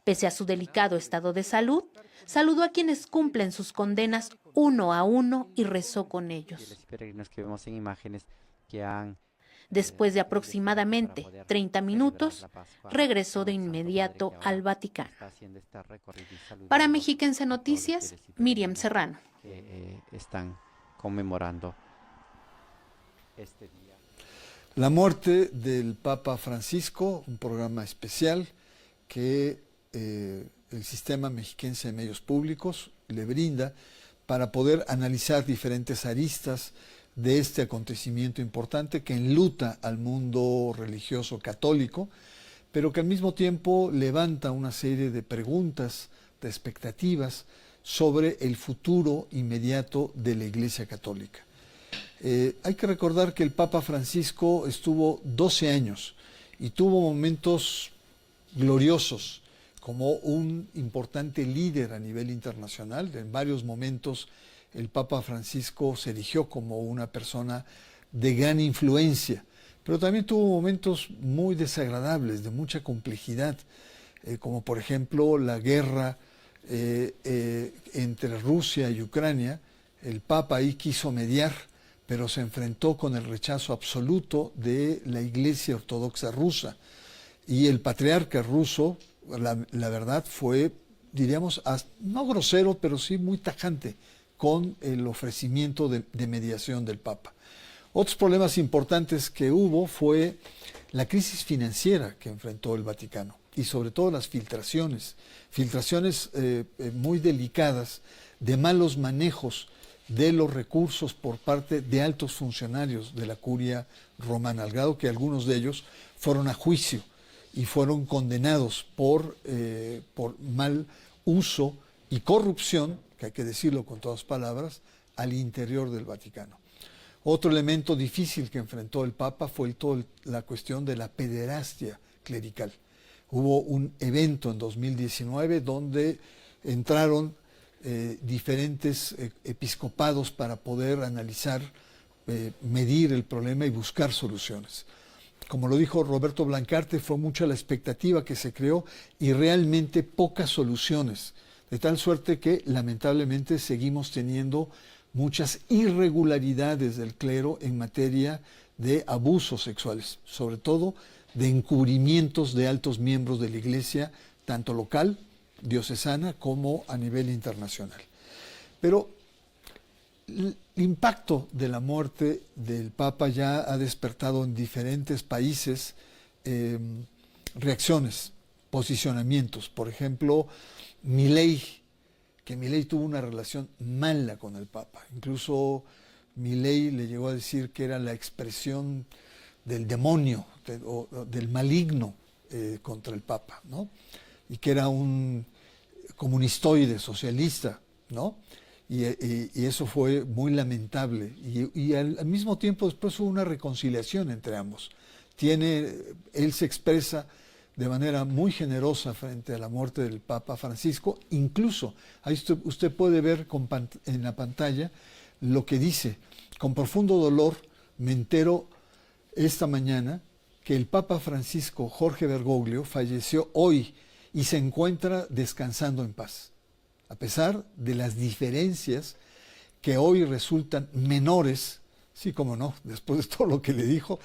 Pese a su delicado estado de salud, saludó a quienes cumplen sus condenas uno a uno y rezó con ellos. Peregrinos que vemos en imágenes que han Después de aproximadamente 30 minutos, regresó de inmediato al Vaticano. Para Mexiquense Noticias, Miriam Serrano. Están conmemorando este día. La muerte del Papa Francisco, un programa especial que el Sistema Mexiquense de Medios Públicos le brinda para poder analizar diferentes aristas de este acontecimiento importante que enluta al mundo religioso católico, pero que al mismo tiempo levanta una serie de preguntas, de expectativas sobre el futuro inmediato de la Iglesia Católica. Hay que recordar que el Papa Francisco estuvo 12 años y tuvo momentos gloriosos como un importante líder a nivel internacional. En varios momentos el Papa Francisco se erigió como una persona de gran influencia, pero también tuvo momentos muy desagradables, de mucha complejidad, como por ejemplo la guerra entre Rusia y Ucrania. El Papa ahí quiso mediar, pero se enfrentó con el rechazo absoluto de la Iglesia Ortodoxa rusa. Y el patriarca ruso, la verdad, fue, diríamos, no grosero, pero sí muy tajante con el ofrecimiento de mediación del Papa. Otros problemas importantes que hubo fue la crisis financiera que enfrentó el Vaticano y sobre todo las filtraciones muy delicadas de malos manejos de los recursos por parte de altos funcionarios de la curia romana, al grado que algunos de ellos fueron a juicio y fueron condenados por mal uso y corrupción, que hay que decirlo con todas palabras, al interior del Vaticano. Otro elemento difícil que enfrentó el Papa fue la cuestión de la pederastia clerical. Hubo un evento en 2019 donde entraron diferentes episcopados para poder analizar, medir el problema y buscar soluciones. Como lo dijo Roberto Blancarte, fue mucha la expectativa que se creó y realmente pocas soluciones, de tal suerte que lamentablemente seguimos teniendo muchas irregularidades del clero en materia de abusos sexuales, sobre todo de encubrimientos de altos miembros de la Iglesia, tanto local, diocesana, como a nivel internacional. Pero el impacto de la muerte del Papa ya ha despertado en diferentes países reacciones, posicionamientos. Por ejemplo, Milei tuvo una relación mala con el Papa. Incluso Milei le llegó a decir que era la expresión del demonio, del maligno contra el Papa, ¿no? Y que era un comunistoide, socialista, ¿no? Y eso fue muy lamentable. Y al mismo tiempo después hubo una reconciliación entre ambos. Él se expresa de manera muy generosa frente a la muerte del Papa Francisco. Incluso, ahí usted puede ver en la pantalla lo que dice: con profundo dolor me entero esta mañana que el Papa Francisco Jorge Bergoglio falleció hoy y se encuentra descansando en paz, a pesar de las diferencias que hoy resultan menores, sí como no, después de todo lo que le dijo,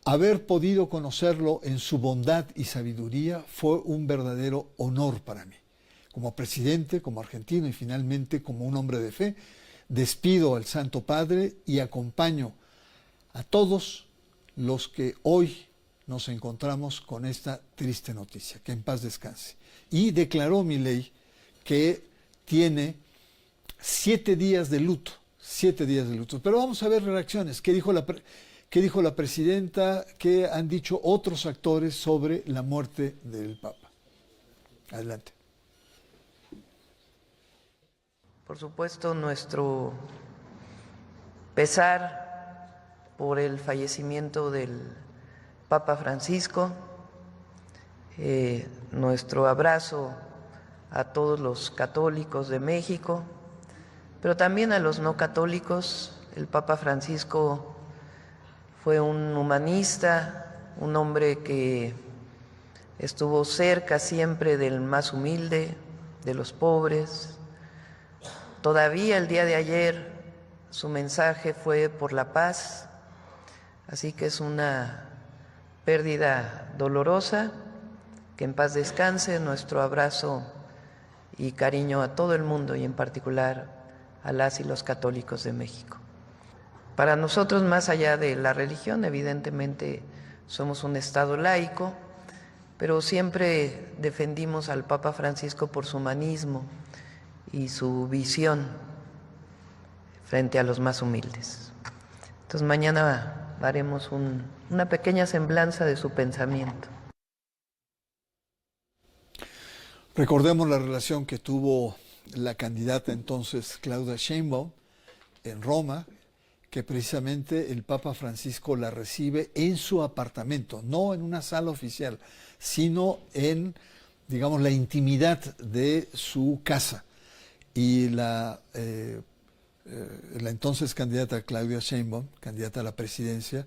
Haber podido conocerlo en su bondad y sabiduría fue un verdadero honor para mí. Como presidente, como argentino y finalmente como un hombre de fe, despido al Santo Padre y acompaño a todos los que hoy nos encontramos con esta triste noticia. Que en paz descanse. Y declaró Milei que tiene 7 días de luto. 7 días de luto. Pero vamos a ver reacciones. ¿Qué dijo la presidenta? ¿Qué han dicho otros actores sobre la muerte del Papa? Adelante. Por supuesto, nuestro pesar por el fallecimiento del Papa Francisco, nuestro abrazo a todos los católicos de México, pero también a los no católicos. El Papa Francisco fue un humanista, un hombre que estuvo cerca siempre del más humilde, de los pobres. Todavía el día de ayer su mensaje fue por la paz, así que es una pérdida dolorosa. Que en paz descanse. Nuestro abrazo y cariño a todo el mundo y en particular a las y los católicos de México. Para nosotros, más allá de la religión, evidentemente somos un Estado laico, pero siempre defendimos al Papa Francisco por su humanismo y su visión frente a los más humildes. Entonces mañana haremos una pequeña semblanza de su pensamiento. Recordemos la relación que tuvo la candidata entonces Claudia Sheinbaum en Roma, que precisamente el Papa Francisco la recibe en su apartamento, no en una sala oficial, sino en, digamos, la intimidad de su casa. Y la entonces candidata Claudia Sheinbaum, candidata a la presidencia,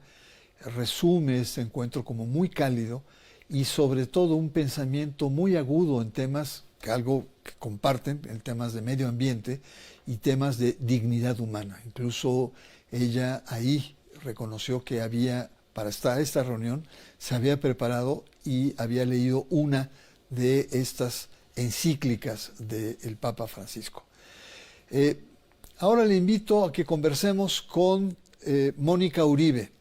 resume este encuentro como muy cálido y sobre todo un pensamiento muy agudo en temas, algo que comparten, en temas de medio ambiente y temas de dignidad humana. Incluso ella ahí reconoció que para esta reunión, se había preparado y había leído una de estas encíclicas del Papa Francisco. Ahora le invito a que conversemos con Mónica Uribe.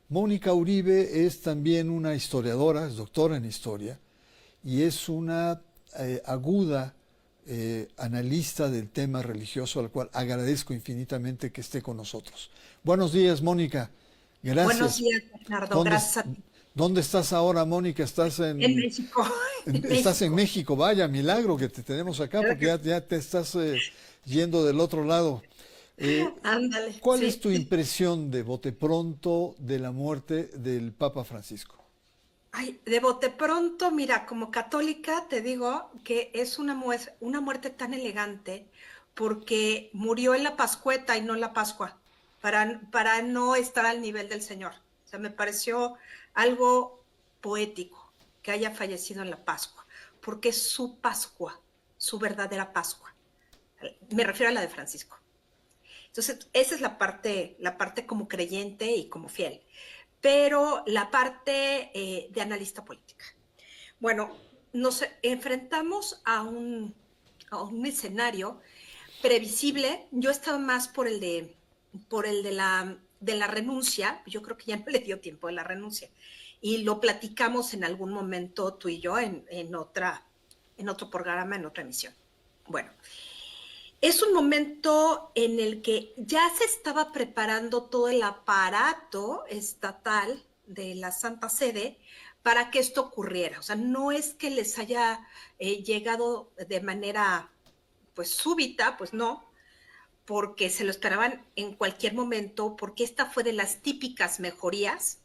Mónica Uribe es también una historiadora, es doctora en historia, y es una aguda analista del tema religioso, al cual agradezco infinitamente que esté con nosotros. Buenos días, Mónica. Gracias. Buenos días, Bernardo. Gracias a ti. ¿Dónde estás ahora, Mónica? ¿Estás en México? Estás en México. Vaya, milagro que te tenemos acá, porque ya te estás yendo del otro lado. Ándale. ¿Cuál es tu impresión de bote pronto de la muerte del Papa Francisco? Ay, de bote pronto, mira, como católica te digo que es una muerte tan elegante porque murió en la Pascueta y no en la Pascua, para no estar al nivel del Señor. O sea, me pareció algo poético que haya fallecido en la Pascua, porque es su Pascua, su verdadera Pascua. Me refiero a la de Francisco. Entonces, esa es la parte como creyente y como fiel. Pero la parte de analista política. Bueno, nos enfrentamos a un escenario previsible. Yo estaba más por el de la renuncia. Yo creo que ya no le dio tiempo de la renuncia. Y lo platicamos en algún momento tú y yo en otro programa, en otra emisión. Bueno, es un momento en el que ya se estaba preparando todo el aparato estatal de la Santa Sede para que esto ocurriera. O sea, no es que les haya llegado de manera pues súbita, pues no, porque se lo esperaban en cualquier momento, porque esta fue de las típicas mejorías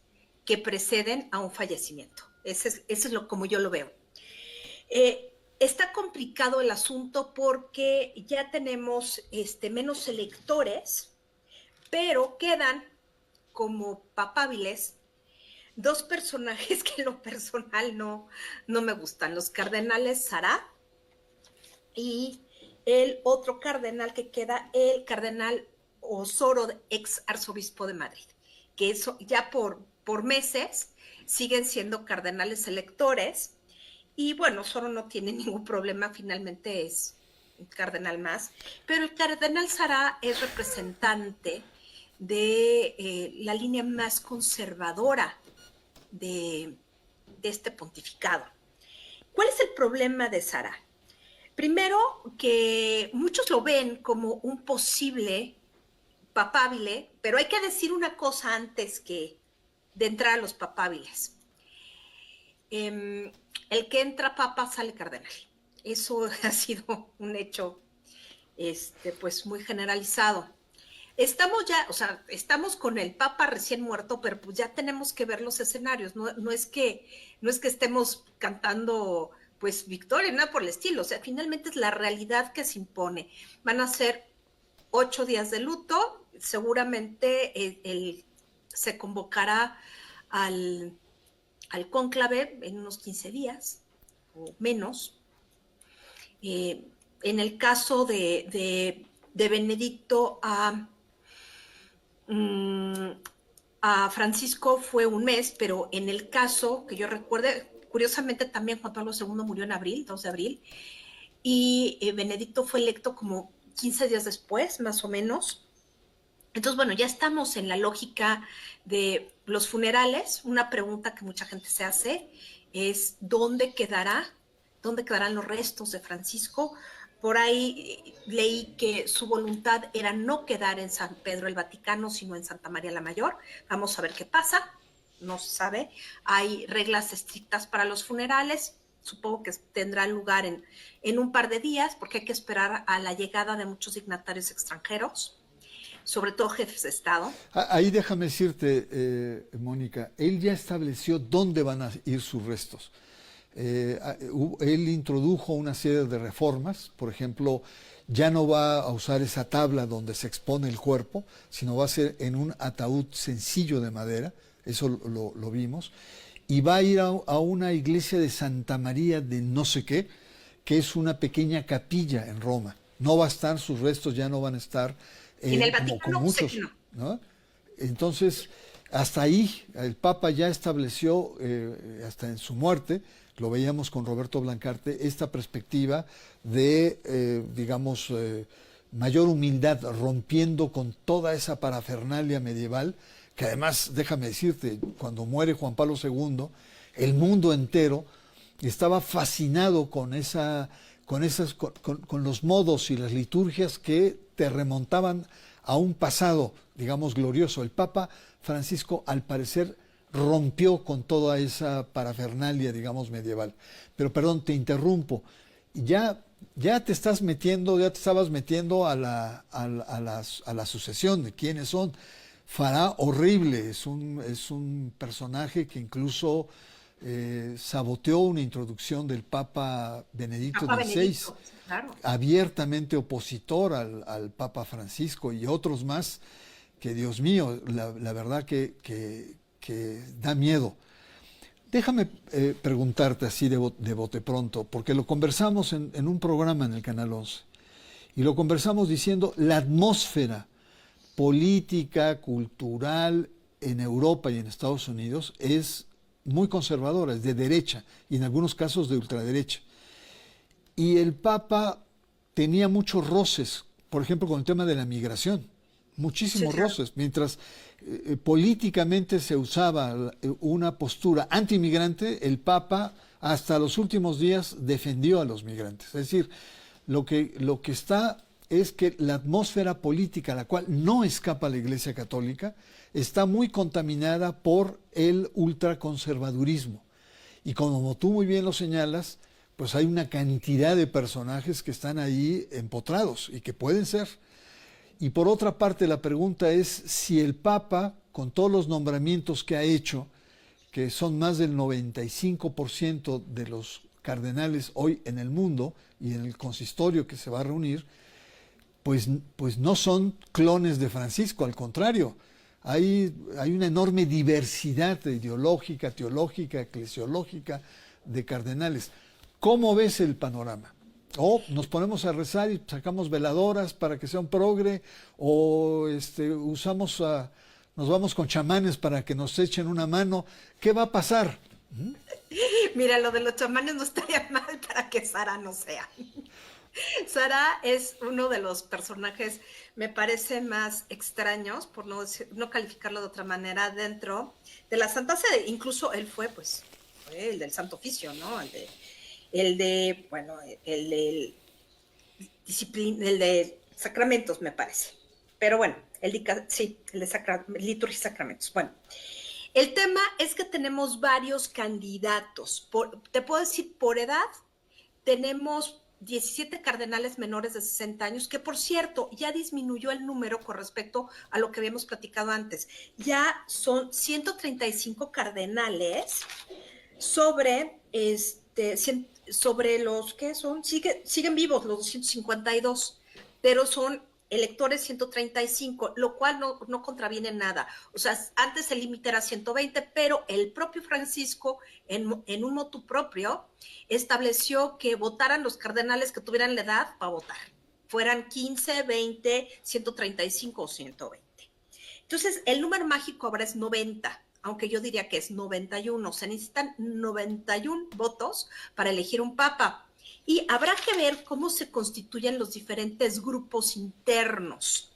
que preceden a un fallecimiento. Ese es como yo lo veo. Está complicado el asunto porque ya tenemos menos electores, pero quedan como papables dos personajes que en lo personal no me gustan, los cardenales Sará y el otro cardenal que queda, el cardenal Osoro, ex arzobispo de Madrid, que eso ya por por meses, siguen siendo cardenales electores y bueno, Soro no tiene ningún problema, finalmente es un cardenal más, pero el cardenal Sará es representante de la línea más conservadora de este pontificado. ¿Cuál es el problema de Sará? Primero, que muchos lo ven como un posible papábile, pero hay que decir una cosa antes que de entrar a los papábiles. El que entra papa sale cardenal. Eso ha sido un hecho pues muy generalizado. Estamos ya, o sea, estamos con el papa recién muerto, pero pues ya tenemos que ver los escenarios. No es que estemos cantando pues victoria, nada por el estilo. O sea, finalmente es la realidad que se impone. Van a ser 8 días de luto. Seguramente se convocará al cónclave en unos 15 días o menos. En el caso de Benedicto a Francisco fue un mes, pero en el caso que yo recuerde, curiosamente también Juan Pablo II murió en abril, 2 de abril, y Benedicto fue electo como 15 días después, más o menos. Entonces, bueno, ya estamos en la lógica de los funerales. Una pregunta que mucha gente se hace es ¿dónde quedarán los restos de Francisco? Por ahí leí que su voluntad era no quedar en San Pedro el Vaticano, sino en Santa María la Mayor. Vamos a ver qué pasa, no se sabe. Hay reglas estrictas para los funerales. Supongo que tendrá lugar en un par de días, porque hay que esperar a la llegada de muchos dignatarios extranjeros, sobre todo jefes de Estado. Ahí déjame decirte, Mónica, él ya estableció dónde van a ir sus restos. Él introdujo una serie de reformas, por ejemplo, ya no va a usar esa tabla donde se expone el cuerpo, sino va a ser en un ataúd sencillo de madera, eso lo vimos, y va a ir a una iglesia de Santa María de no sé qué, que es una pequeña capilla en Roma. No va a estar, sus restos ya no van a estar en el Vaticano, muchos, ¿no? Entonces, hasta ahí el Papa ya estableció, hasta en su muerte, lo veíamos con Roberto Blancarte, esta perspectiva de, mayor humildad, rompiendo con toda esa parafernalia medieval, que además, déjame decirte, cuando muere Juan Pablo II, el mundo entero estaba fascinado con los modos y las liturgias que te remontaban a un pasado, digamos, glorioso. El Papa Francisco, al parecer, rompió con toda esa parafernalia, digamos, medieval. Pero perdón, te interrumpo. Ya te estabas metiendo a la sucesión de quiénes son. Fará horrible, es un personaje que incluso saboteó una introducción del Papa Benedicto XVI, claro, abiertamente opositor al Papa Francisco y otros más, que Dios mío, la verdad que da miedo. Déjame preguntarte así de bote pronto, porque lo conversamos en un programa en el Canal 11, y lo conversamos diciendo la atmósfera política, cultural en Europa y en Estados Unidos es muy conservadora, es de derecha y en algunos casos de ultraderecha. Y el Papa tenía muchos roces, por ejemplo, con el tema de la migración, muchísimos roces, mientras políticamente se usaba una postura antimigrante, el Papa hasta los últimos días defendió a los migrantes. Es decir, lo que está es que la atmósfera política, a la cual no escapa la Iglesia Católica, está muy contaminada por el ultraconservadurismo. Y como tú muy bien lo señalas, pues hay una cantidad de personajes que están ahí empotrados y que pueden ser. Y por otra parte, la pregunta es si el Papa, con todos los nombramientos que ha hecho, que son más del 95% de los cardenales hoy en el mundo y en el consistorio que se va a reunir, pues no son clones de Francisco, al contrario, hay una enorme diversidad ideológica, teológica, eclesiológica de cardenales. ¿Cómo ves el panorama? O nos ponemos a rezar y sacamos veladoras para que sea un progre, o usamos nos vamos con chamanes para que nos echen una mano. ¿Qué va a pasar? Mira, lo de los chamanes no estaría mal para que Sara no sea. Sara es uno de los personajes, me parece, más extraños, por no calificarlo de otra manera, dentro de la Santa Sede. Incluso él fue el del Santo Oficio, ¿no? El de Sacramentos, me parece. Pero bueno, el de Liturgia y Sacramentos. Bueno, el tema es que tenemos varios candidatos. Te puedo decir, por edad, tenemos 17 cardenales menores de 60 años, que por cierto, ya disminuyó el número con respecto a lo que habíamos platicado antes. Ya son 135 cardenales sobre los que son, siguen vivos los 252, pero son electores 135, lo cual no contraviene nada. O sea, antes el límite era 120, pero el propio Francisco, en un motu propio, estableció que votaran los cardenales que tuvieran la edad para votar, fueran 15, 20, 135 o 120. Entonces, el número mágico ahora es 90, aunque yo diría que es 91. Se necesitan 91 votos para elegir un papa. Y habrá que ver cómo se constituyen los diferentes grupos internos,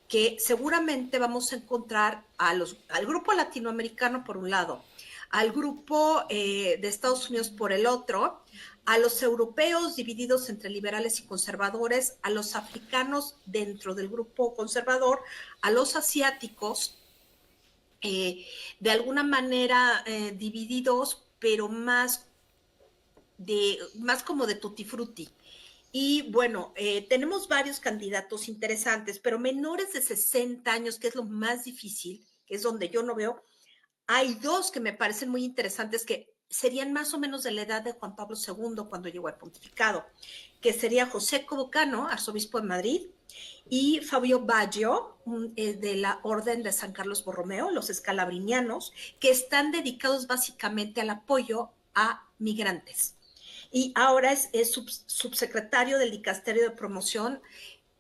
que seguramente vamos a encontrar al grupo latinoamericano por un lado, al grupo de Estados Unidos por el otro, a los europeos divididos entre liberales y conservadores, a los africanos dentro del grupo conservador, a los asiáticos, de alguna manera divididos, pero más como de tutti frutti. Y bueno, tenemos varios candidatos interesantes, pero menores de 60 años, que es lo más difícil, que es donde yo no veo. Hay dos que me parecen muy interesantes, que serían más o menos de la edad de Juan Pablo II cuando llegó al pontificado, que sería José Cobocano, arzobispo de Madrid, y Fabio Baggio, de la Orden de San Carlos Borromeo, los escalabrinianos, que están dedicados básicamente al apoyo a migrantes. Y ahora es subsecretario del Dicasterio de Promoción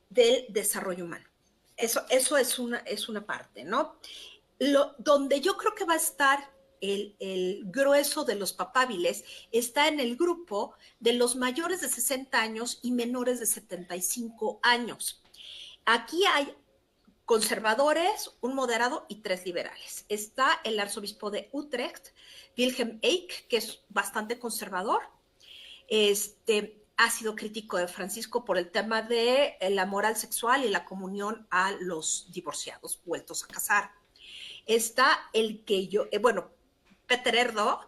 del Desarrollo Humano. Eso es una parte, ¿no? Donde yo creo que va a estar el grueso de los papábiles está en el grupo de los mayores de 60 años y menores de 75 años. Aquí hay conservadores, un moderado y 3 liberales. Está el arzobispo de Utrecht, Wilhelm Eijk, que es bastante conservador. Ha sido crítico de Francisco por el tema de la moral sexual y la comunión a los divorciados vueltos a casar. Está Peter Erdo,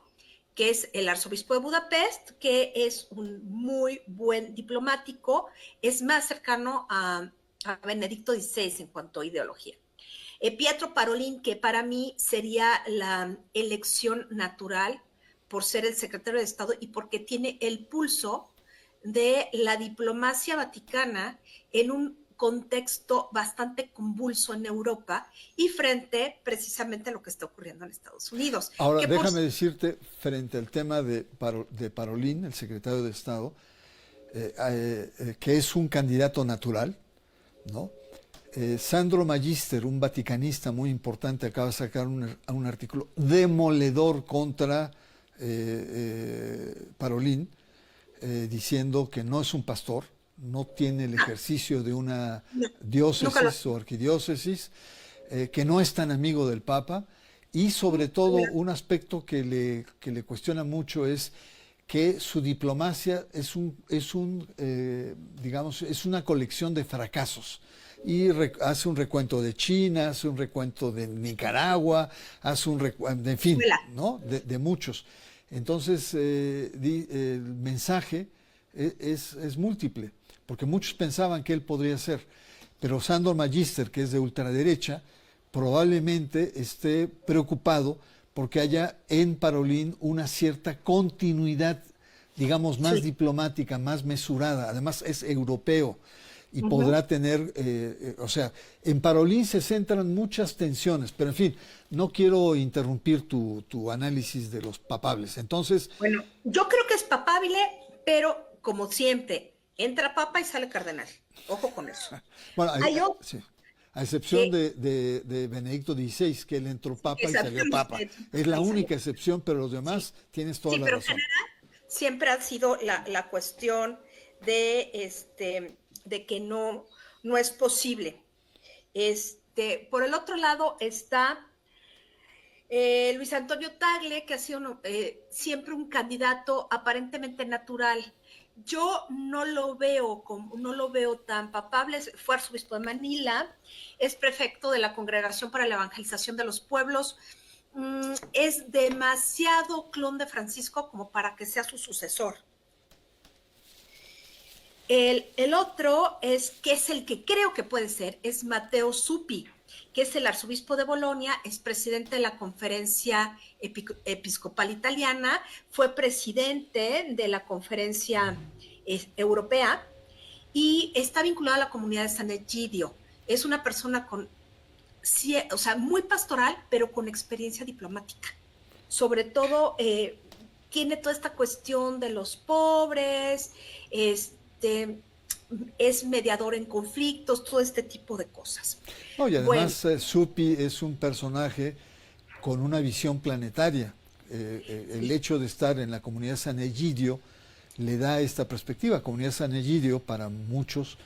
que es el arzobispo de Budapest, que es un muy buen diplomático, es más cercano a Benedicto XVI en cuanto a ideología. Pietro Parolin, que para mí sería la elección natural por ser el secretario de Estado y porque tiene el pulso de la diplomacia vaticana en un contexto bastante convulso en Europa y frente precisamente a lo que está ocurriendo en Estados Unidos. Ahora, déjame decirte, frente al tema de Parolin, el secretario de Estado, que es un candidato natural, ¿no? Sandro Magister, un vaticanista muy importante, acaba de sacar un artículo demoledor contra Parolin, diciendo que no es un pastor, no tiene el ejercicio de una diócesis o arquidiócesis, que no es tan amigo del Papa, y sobre todo un aspecto que le cuestiona mucho es que su diplomacia es una colección de fracasos. Y hace un recuento de China, hace un recuento de Nicaragua, hace un recuento, en fin, ¿no? de muchos. Entonces, el mensaje es múltiple, porque muchos pensaban que él podría ser, pero Sandor Magister, que es de ultraderecha, probablemente esté preocupado porque haya en Parolin una cierta continuidad, digamos, más diplomática, más mesurada. Además, es europeo y podrá tener, en Parolin se centran muchas tensiones, pero en fin, no quiero interrumpir tu análisis de los papables. Entonces, bueno, yo creo que es papable, pero como siempre, entra papa y sale cardenal. Ojo con eso. Bueno, A excepción que de Benedicto XVI, que él entró papa y salió papa. Es la única excepción, pero los demás tienes toda la pero razón. en general siempre ha sido la cuestión de que no es posible. Por el otro lado está Luis Antonio Tagle, que ha sido siempre un candidato aparentemente natural. Yo no lo veo tan papable. Fue arzobispo de Manila, es prefecto de la Congregación para la Evangelización de los Pueblos. Es demasiado clon de Francisco como para que sea su sucesor. El otro que es el que creo que puede ser, es Matteo Zuppi, que es el arzobispo de Bolonia, es presidente de la Conferencia Episcopal Italiana, fue presidente de la Conferencia Europea y está vinculado a la comunidad de San Egidio. Es una persona muy pastoral, pero con experiencia diplomática. Sobre todo, tiene toda esta cuestión de los pobres, es mediador en conflictos, todo este tipo de cosas. No, y además Zuppi es un personaje con una visión planetaria. El hecho de estar en la comunidad San Egidio le da esta perspectiva. Comunidad San Egidio, para muchos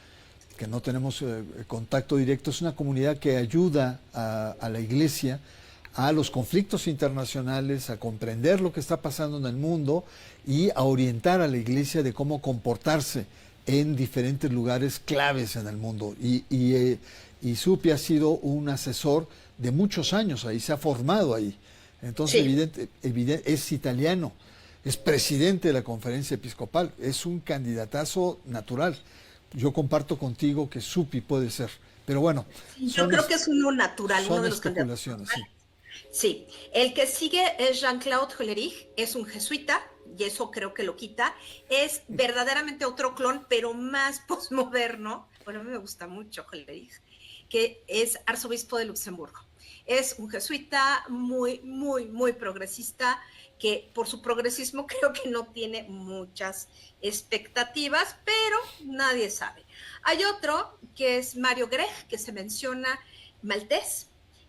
que no tenemos contacto directo, es una comunidad que ayuda a la iglesia a los conflictos internacionales, a comprender lo que está pasando en el mundo y a orientar a la iglesia de cómo comportarse en diferentes lugares claves en el mundo. Y Zuppi ha sido un asesor de muchos años ahí, se ha formado ahí. Entonces, es italiano, es presidente de la Conferencia Episcopal, es un candidatazo natural. Yo comparto contigo que Zuppi puede ser, pero bueno. Yo creo que es uno natural, uno de los especulaciones, sí. Sí, el que sigue es Jean-Claude Hollerich, es un jesuita, y eso creo que lo quita. Es verdaderamente otro clon, pero más posmoderno. Bueno, a mí me gusta mucho Hollerich, que es arzobispo de Luxemburgo. Es un jesuita muy, muy, muy progresista, que por su progresismo creo que no tiene muchas expectativas, pero nadie sabe. Hay otro que es Mario Grech, que se menciona, maltés,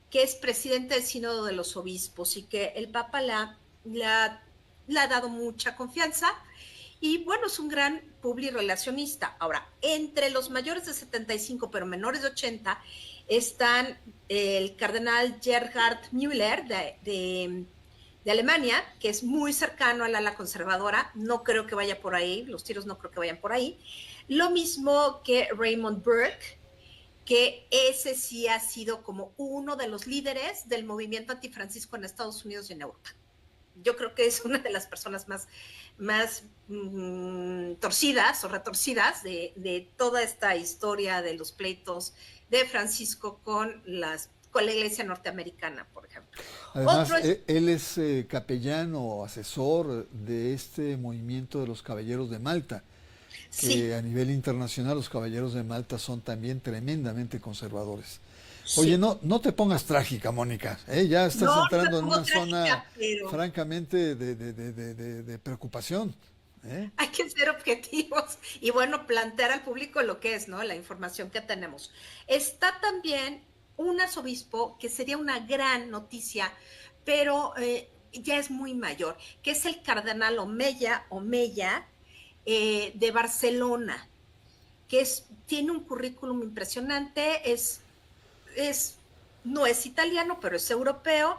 que es presidente del Sínodo de los Obispos y que el Papa le ha dado mucha confianza y bueno, es un gran publirelacionista. Ahora, entre los mayores de 75 pero menores de 80 están el cardenal Gerhard Müller de Alemania, que es muy cercano al ala conservadora, no creo que vaya por ahí, los tiros no creo que vayan por ahí. Lo mismo que Raymond Burke, que ese sí ha sido como uno de los líderes del movimiento antifrancisco en Estados Unidos y en Europa. Yo creo que es una de las personas más torcidas o retorcidas de toda esta historia de los pleitos de Francisco con la iglesia norteamericana, por ejemplo. Además, él es capellán o asesor de este movimiento de los Caballeros de Malta, que a nivel internacional los Caballeros de Malta son también tremendamente conservadores. Oye, no te pongas trágica, Mónica, ya estás entrando en una zona francamente de preocupación. Hay que ser objetivos y bueno, plantear al público lo que es, ¿no? La información que tenemos. Está también un arzobispo que sería una gran noticia, pero ya es muy mayor, que es el cardenal Omeya, de Barcelona, que tiene un currículum impresionante, no es italiano, pero es europeo,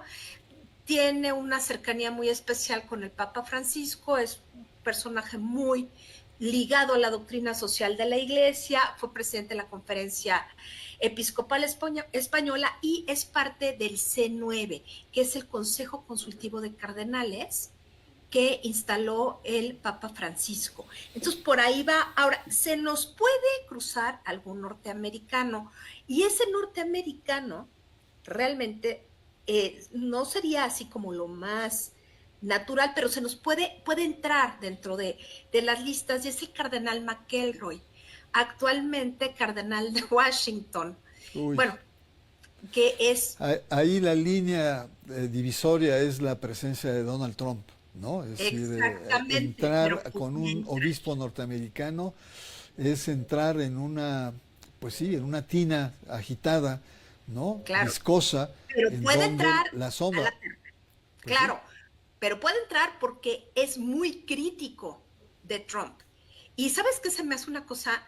tiene una cercanía muy especial con el Papa Francisco, es un personaje muy ligado a la doctrina social de la Iglesia, fue presidente de la Conferencia Episcopal Española y es parte del C9, que es el Consejo Consultivo de Cardenales, que instaló el Papa Francisco. Entonces, por ahí va. Ahora, se nos puede cruzar algún norteamericano, y ese norteamericano realmente no sería así como lo más natural, pero se nos puede entrar dentro de las listas, y es el cardenal McElroy, actualmente cardenal de Washington. Uy. Bueno, que es... Ahí la línea divisoria es la presencia de Donald Trump, ¿no? Es decir, entrar con un obispo norteamericano es entrar en una, pues sí, en una tina agitada ¿no? Claro. Viscosa, pero en puede donde entrar la sombra. Claro, pero puede entrar porque es muy crítico de Trump. Y ¿sabes qué? Se me hace una cosa,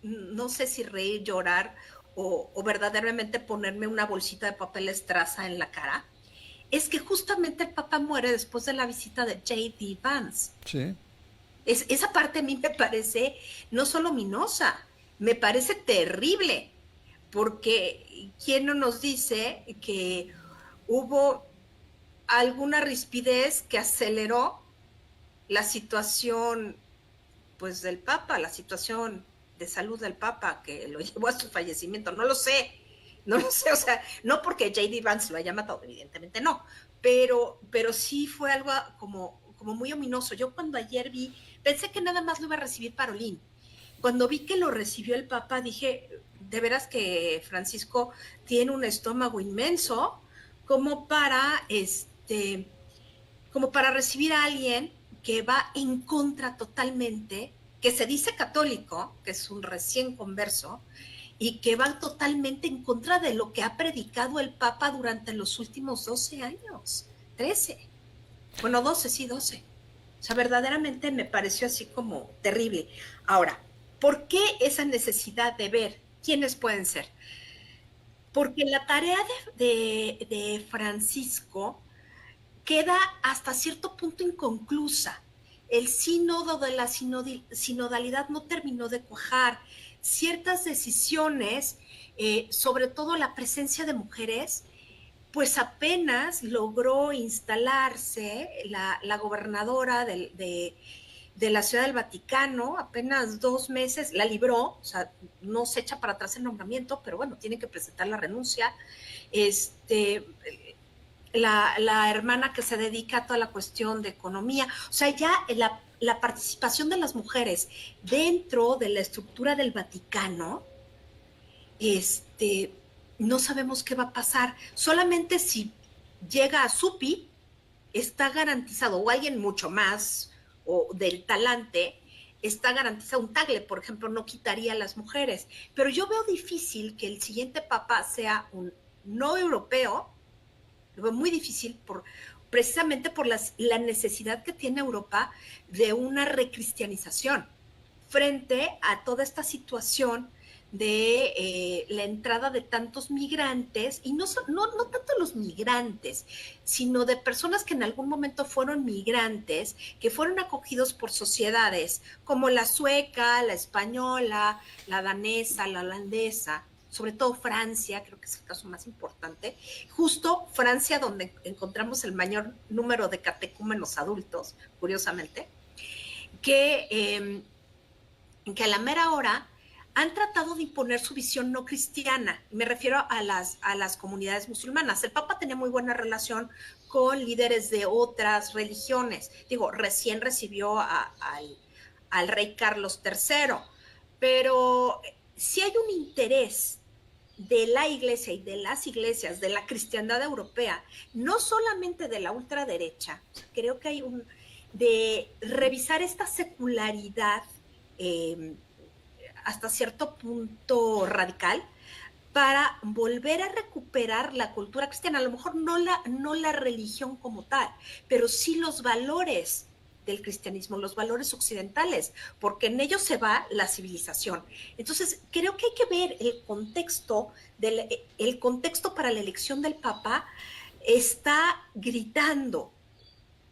no sé si reír, llorar o verdaderamente ponerme una bolsita de papel estraza en la cara. Es que justamente el Papa muere después de la visita de J.D. Vance. Sí. Esa parte a mí me parece no solo ominosa, me parece terrible, porque ¿quién no nos dice que hubo alguna rispidez que aceleró la situación, pues, del Papa, la situación de salud del Papa que lo llevó a su fallecimiento? No lo sé, o sea, no porque J.D. Vance lo haya matado, evidentemente no, pero sí fue algo como muy ominoso. Yo cuando ayer pensé que nada más lo iba a recibir Parolín. Cuando vi que lo recibió el Papa, dije, de veras que Francisco tiene un estómago inmenso como para recibir a alguien que va en contra totalmente, que se dice católico, que es un recién converso, y que va totalmente en contra de lo que ha predicado el Papa durante los últimos 12 años, 13. Bueno, 12, sí, 12. O sea, verdaderamente me pareció así como terrible. Ahora, ¿por qué esa necesidad de ver quiénes pueden ser? Porque la tarea de Francisco queda hasta cierto punto inconclusa. El sínodo de la sinodalidad no terminó de cuajar. Ciertas decisiones, sobre todo la presencia de mujeres, pues apenas logró instalarse la gobernadora de la Ciudad del Vaticano, apenas 2 meses, la libró, o sea, no se echa para atrás el nombramiento, pero bueno, tiene que presentar la renuncia. La hermana que se dedica a toda la cuestión de economía, o sea, ya la participación de las mujeres dentro de la estructura del Vaticano, no sabemos qué va a pasar. Solamente si llega a Supi, está garantizado, o alguien mucho más, o del talante, está garantizado. Un Tagle, por ejemplo, no quitaría a las mujeres. Pero yo veo difícil que el siguiente papa sea un no europeo. Lo veo muy difícil precisamente por la necesidad que tiene Europa de una recristianización frente a toda esta situación de la entrada de tantos migrantes, y no tanto los migrantes, sino de personas que en algún momento fueron migrantes, que fueron acogidos por sociedades como la sueca, la española, la danesa, la holandesa, sobre todo Francia, creo que es el caso más importante, justo Francia, donde encontramos el mayor número de catecúmenos adultos, curiosamente, que a la mera hora han tratado de imponer su visión no cristiana. Me refiero a las comunidades musulmanas. El Papa tenía muy buena relación con líderes de otras religiones. Digo, recién recibió al rey Carlos III, pero si hay un interés de la iglesia y de las iglesias, de la cristiandad europea, no solamente de la ultraderecha, creo que hay de revisar esta secularidad hasta cierto punto radical, para volver a recuperar la cultura cristiana. A lo mejor no la religión como tal, pero sí los valores del cristianismo, los valores occidentales, porque en ellos se va la civilización. Entonces, creo que hay que ver el contexto para la elección del Papa. Está gritando,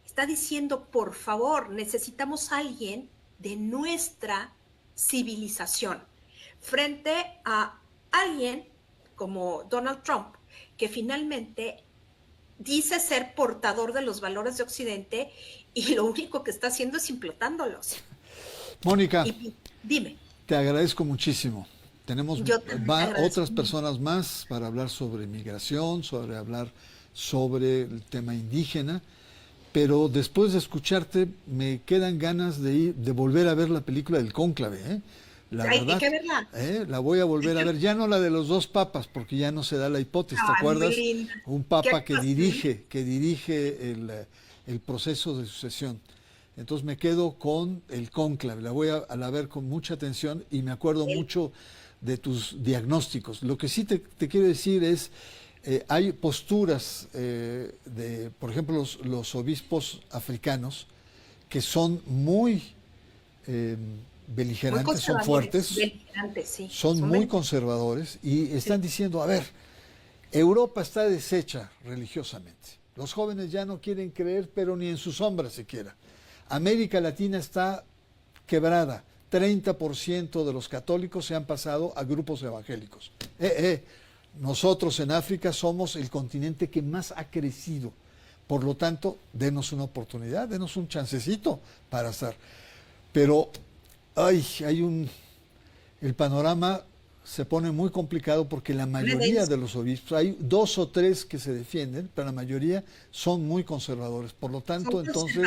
está diciendo, por favor, necesitamos a alguien de nuestra civilización, frente a alguien como Donald Trump, que finalmente dice ser portador de los valores de Occidente y lo único que está haciendo es implantándolos. Mónica, dime. Te agradezco muchísimo. Tenemos otras mucho. Personas más para hablar sobre migración, sobre el tema indígena, pero después de escucharte me quedan ganas de volver a ver la película del Cónclave, ¿eh? Hay que verla. La voy a volver a ver, ya no la de los 2 papas, porque ya no se da la hipótesis, ¿te acuerdas? Un papa que dirige el proceso de sucesión. Entonces me quedo con el Cónclave, la voy a ver con mucha atención, y me acuerdo mucho de tus diagnósticos. Lo que sí te quiero decir es, hay posturas por ejemplo, los obispos africanos que son muy beligerantes, son fuertes, sí. son muy conservadores y están diciendo, a ver, Europa está deshecha religiosamente. Los jóvenes ya no quieren creer, pero ni en su sombra siquiera. América Latina está quebrada. 30% de los católicos se han pasado a grupos evangélicos. Nosotros en África somos el continente que más ha crecido. Por lo tanto, denos una oportunidad, denos un chancecito para estar. Pero el panorama se pone muy complicado porque la mayoría de los obispos, hay 2 o 3 que se defienden, pero la mayoría son muy conservadores. Por lo tanto, entonces,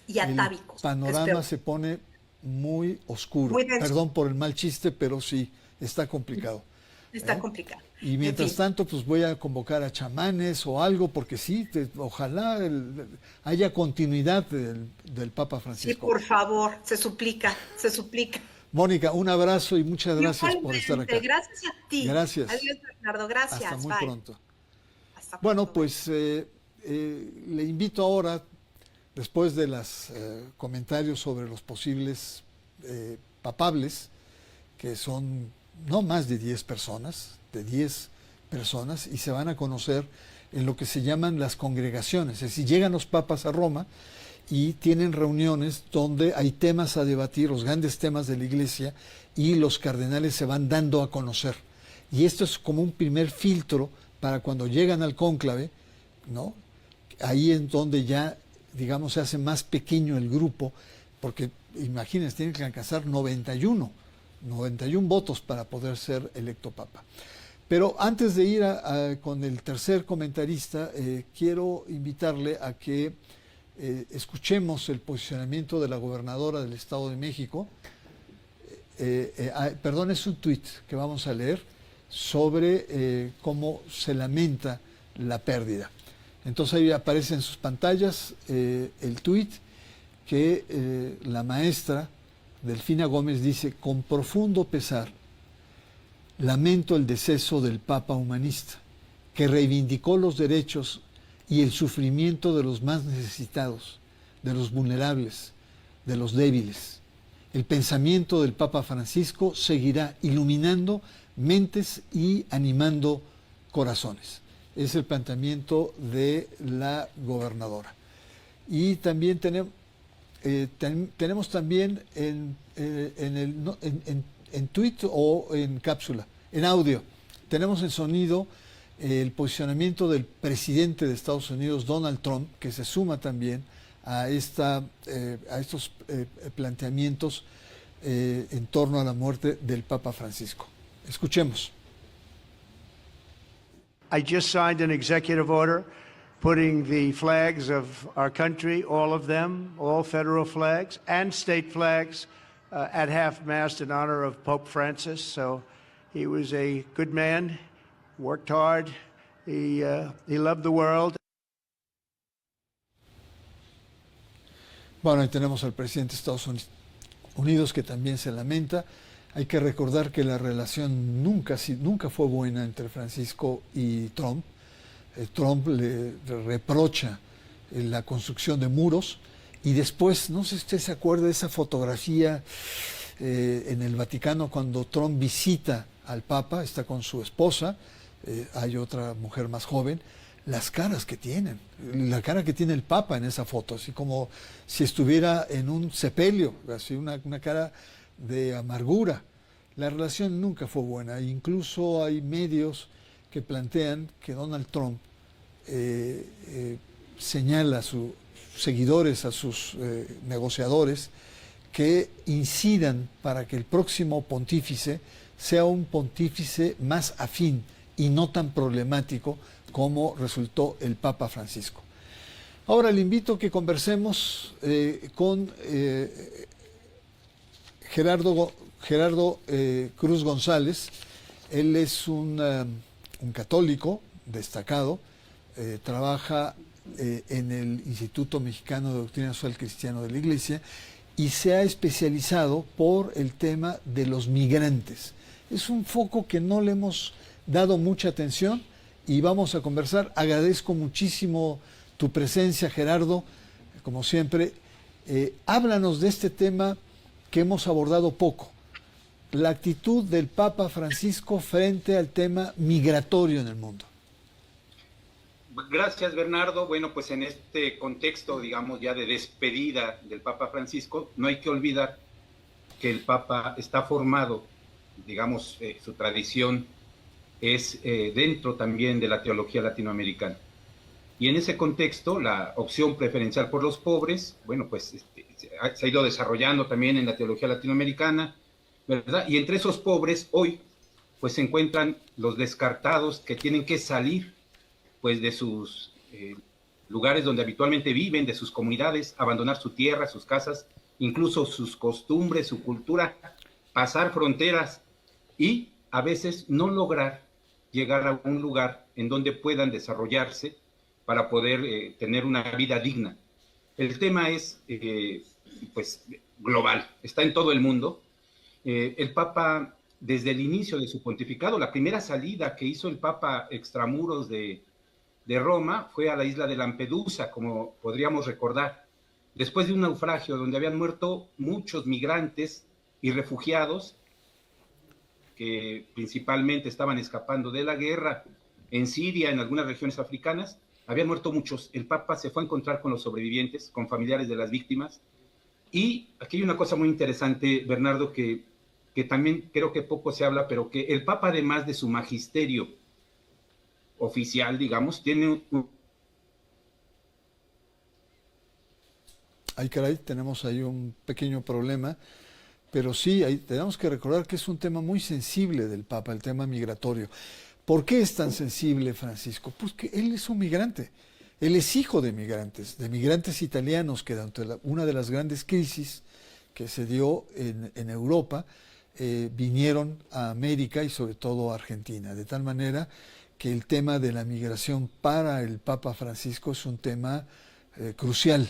y atávicos. El panorama se pone muy oscuro. Perdón por el mal chiste, pero sí, está complicado. Está complicado. Y mientras tanto, pues voy a convocar a chamanes o algo, porque sí, ojalá haya continuidad del Papa Francisco. Sí, por favor, se suplica, se suplica. Mónica, un abrazo y muchas gracias por estar acá. Gracias a ti. Gracias. Adiós, Bernardo, gracias. Hasta muy pronto. Hasta bueno, pronto. pues le invito ahora, después de los comentarios sobre los posibles papables, que son no más de 10 personas, y se van a conocer en lo que se llaman las congregaciones. Es decir, llegan los papas a Roma y tienen reuniones donde hay temas a debatir, los grandes temas de la Iglesia, y los cardenales se van dando a conocer. Y esto es como un primer filtro para cuando llegan al cónclave, ¿no? Ahí es donde ya, digamos, se hace más pequeño el grupo, porque imagínense, tienen que alcanzar 91 votos para poder ser electo papa. Pero antes de ir con el tercer comentarista, quiero invitarle a que escuchemos el posicionamiento de la gobernadora del Estado de México. Perdón, es un tuit que vamos a leer sobre cómo se lamenta la pérdida. Entonces ahí aparece en sus pantallas el tuit que la maestra Delfina Gómez dice: con profundo pesar, lamento el deceso del Papa humanista, que reivindicó los derechos y el sufrimiento de los más necesitados, de los vulnerables, de los débiles. El pensamiento del Papa Francisco seguirá iluminando mentes y animando corazones. Es el planteamiento de la gobernadora. Y también tenemos también en tweet o en cápsula, en audio, tenemos en sonido el posicionamiento del presidente de Estados Unidos, Donald Trump, que se suma también a estos planteamientos en torno a la muerte del Papa Francisco. Escuchemos. I just signed an executive order putting the flags of our country, all of them, all federal flags and state flags, at half-mast in honor of Pope Francis. So he was a good man, worked hard, he loved the world. Bueno, ahí tenemos al presidente de Estados Unidos que también se lamenta. Hay que recordar que la relación nunca fue buena entre Francisco y Trump. Trump le reprocha la construcción de muros y después, no sé si usted se acuerda de esa fotografía en el Vaticano cuando Trump visita al Papa, está con su esposa, hay otra mujer más joven, las caras que tienen, la cara que tiene el Papa en esa foto, así como si estuviera en un sepelio, así una cara de amargura. La relación nunca fue buena, incluso hay medios que plantean que Donald Trump señala a sus seguidores, a sus negociadores, que incidan para que el próximo pontífice sea un pontífice más afín y no tan problemático como resultó el Papa Francisco. Ahora le invito a que conversemos con Gerardo Cruz González. Él es un católico destacado, trabaja en el Instituto Mexicano de Doctrina Social Cristiana de la Iglesia y se ha especializado por el tema de los migrantes. Es un foco que no le hemos dado mucha atención y vamos a conversar. Agradezco muchísimo tu presencia, Gerardo, como siempre. Háblanos de este tema que hemos abordado poco, la actitud del Papa Francisco frente al tema migratorio en el mundo. Gracias, Bernardo. Bueno, pues en este contexto, digamos, ya de despedida del Papa Francisco, no hay que olvidar que el Papa está formado, digamos, su tradición es dentro también de la teología latinoamericana. Y en ese contexto, la opción preferencial por los pobres, bueno, pues se ha ido desarrollando también en la teología latinoamericana, ¿verdad? Y entre esos pobres, hoy, pues se encuentran los descartados que tienen que salir pues de sus lugares donde habitualmente viven, de sus comunidades, abandonar su tierra, sus casas, incluso sus costumbres, su cultura, pasar fronteras y a veces no lograr llegar a un lugar en donde puedan desarrollarse para poder tener una vida digna. El tema es pues global, está en todo el mundo. El Papa, desde el inicio de su pontificado, la primera salida que hizo el Papa extramuros de Roma fue a la isla de Lampedusa, como podríamos recordar, después de un naufragio donde habían muerto muchos migrantes y refugiados que principalmente estaban escapando de la guerra en Siria, en algunas regiones africanas. Habían muerto muchos. El Papa se fue a encontrar con los sobrevivientes, con familiares de las víctimas. Y aquí hay una cosa muy interesante, Bernardo, que también creo que poco se habla, pero que el Papa, además de su magisterio oficial, digamos, tiene Ay, caray, tenemos ahí un pequeño problema, pero sí, tenemos que recordar que es un tema muy sensible del Papa, el tema migratorio. ¿Por qué es tan sensible, Francisco? Pues que él es un migrante, él es hijo de migrantes italianos que durante una de las grandes crisis que se dio en Europa, vinieron a América y sobre todo a Argentina, de tal manera que el tema de la migración para el Papa Francisco es un tema crucial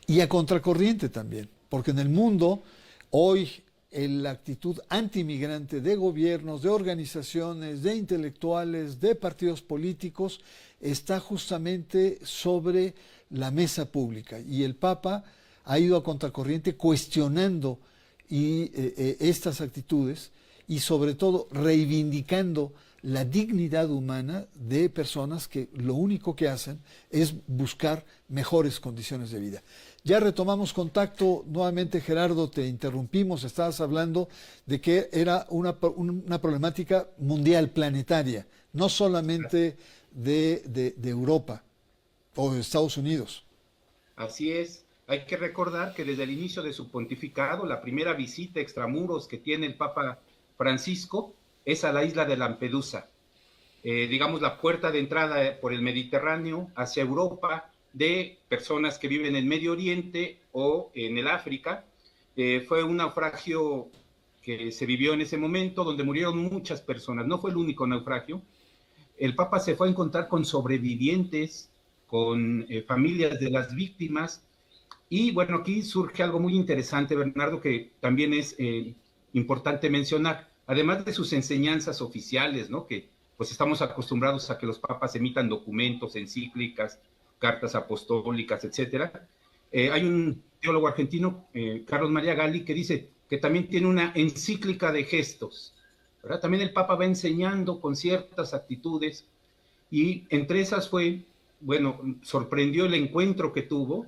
y a contracorriente también, porque en el mundo hoy la actitud antimigrante de gobiernos, de organizaciones, de intelectuales, de partidos políticos está justamente sobre la mesa pública y el Papa ha ido a contracorriente cuestionando estas actitudes y sobre todo reivindicando la dignidad humana de personas que lo único que hacen es buscar mejores condiciones de vida. Ya retomamos contacto nuevamente, Gerardo, te interrumpimos, estabas hablando de que era una problemática mundial, planetaria, no solamente de Europa o de Estados Unidos. Así es, hay que recordar que desde el inicio de su pontificado, la primera visita extramuros que tiene el Papa Francisco es a la isla de Lampedusa, digamos la puerta de entrada por el Mediterráneo hacia Europa de personas que viven en el Medio Oriente o en el África. Fue un naufragio que se vivió en ese momento donde murieron muchas personas, no fue el único naufragio. El Papa se fue a encontrar con sobrevivientes, con familias de las víctimas y bueno, aquí surge algo muy interesante, Bernardo, que también es importante mencionar. Además de sus enseñanzas oficiales, ¿no? Que pues estamos acostumbrados a que los papas emitan documentos, encíclicas, cartas apostólicas, etcétera. Hay un teólogo argentino, Carlos María Galli, que dice que también tiene una encíclica de gestos, ¿verdad? También el Papa va enseñando con ciertas actitudes y entre esas fue, bueno, sorprendió el encuentro que tuvo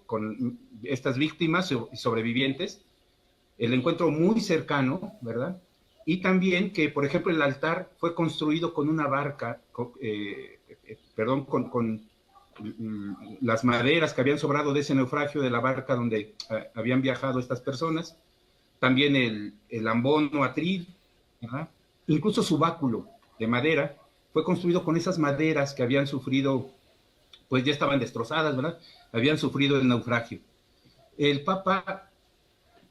con estas víctimas y sobrevivientes, el encuentro muy cercano, ¿verdad? Y también que, por ejemplo, el altar fue construido con una barca, con las maderas que habían sobrado de ese naufragio de la barca donde habían viajado estas personas, también el ambón o atril, ¿verdad? Incluso su báculo de madera fue construido con esas maderas que habían sufrido, pues ya estaban destrozadas, ¿verdad? Habían sufrido el naufragio. El Papa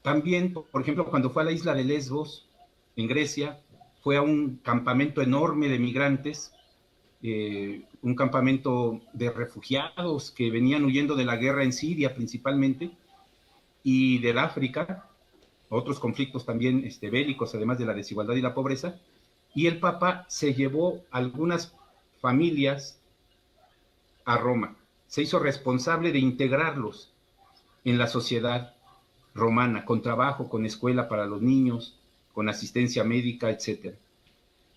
también, por ejemplo, cuando fue a la isla de Lesbos, en Grecia, fue a un campamento enorme de migrantes, un campamento de refugiados que venían huyendo de la guerra en Siria principalmente, y del África, otros conflictos también bélicos, además de la desigualdad y la pobreza, y el Papa se llevó algunas familias a Roma, se hizo responsable de integrarlos en la sociedad romana, con trabajo, con escuela para los niños, con asistencia médica, etc.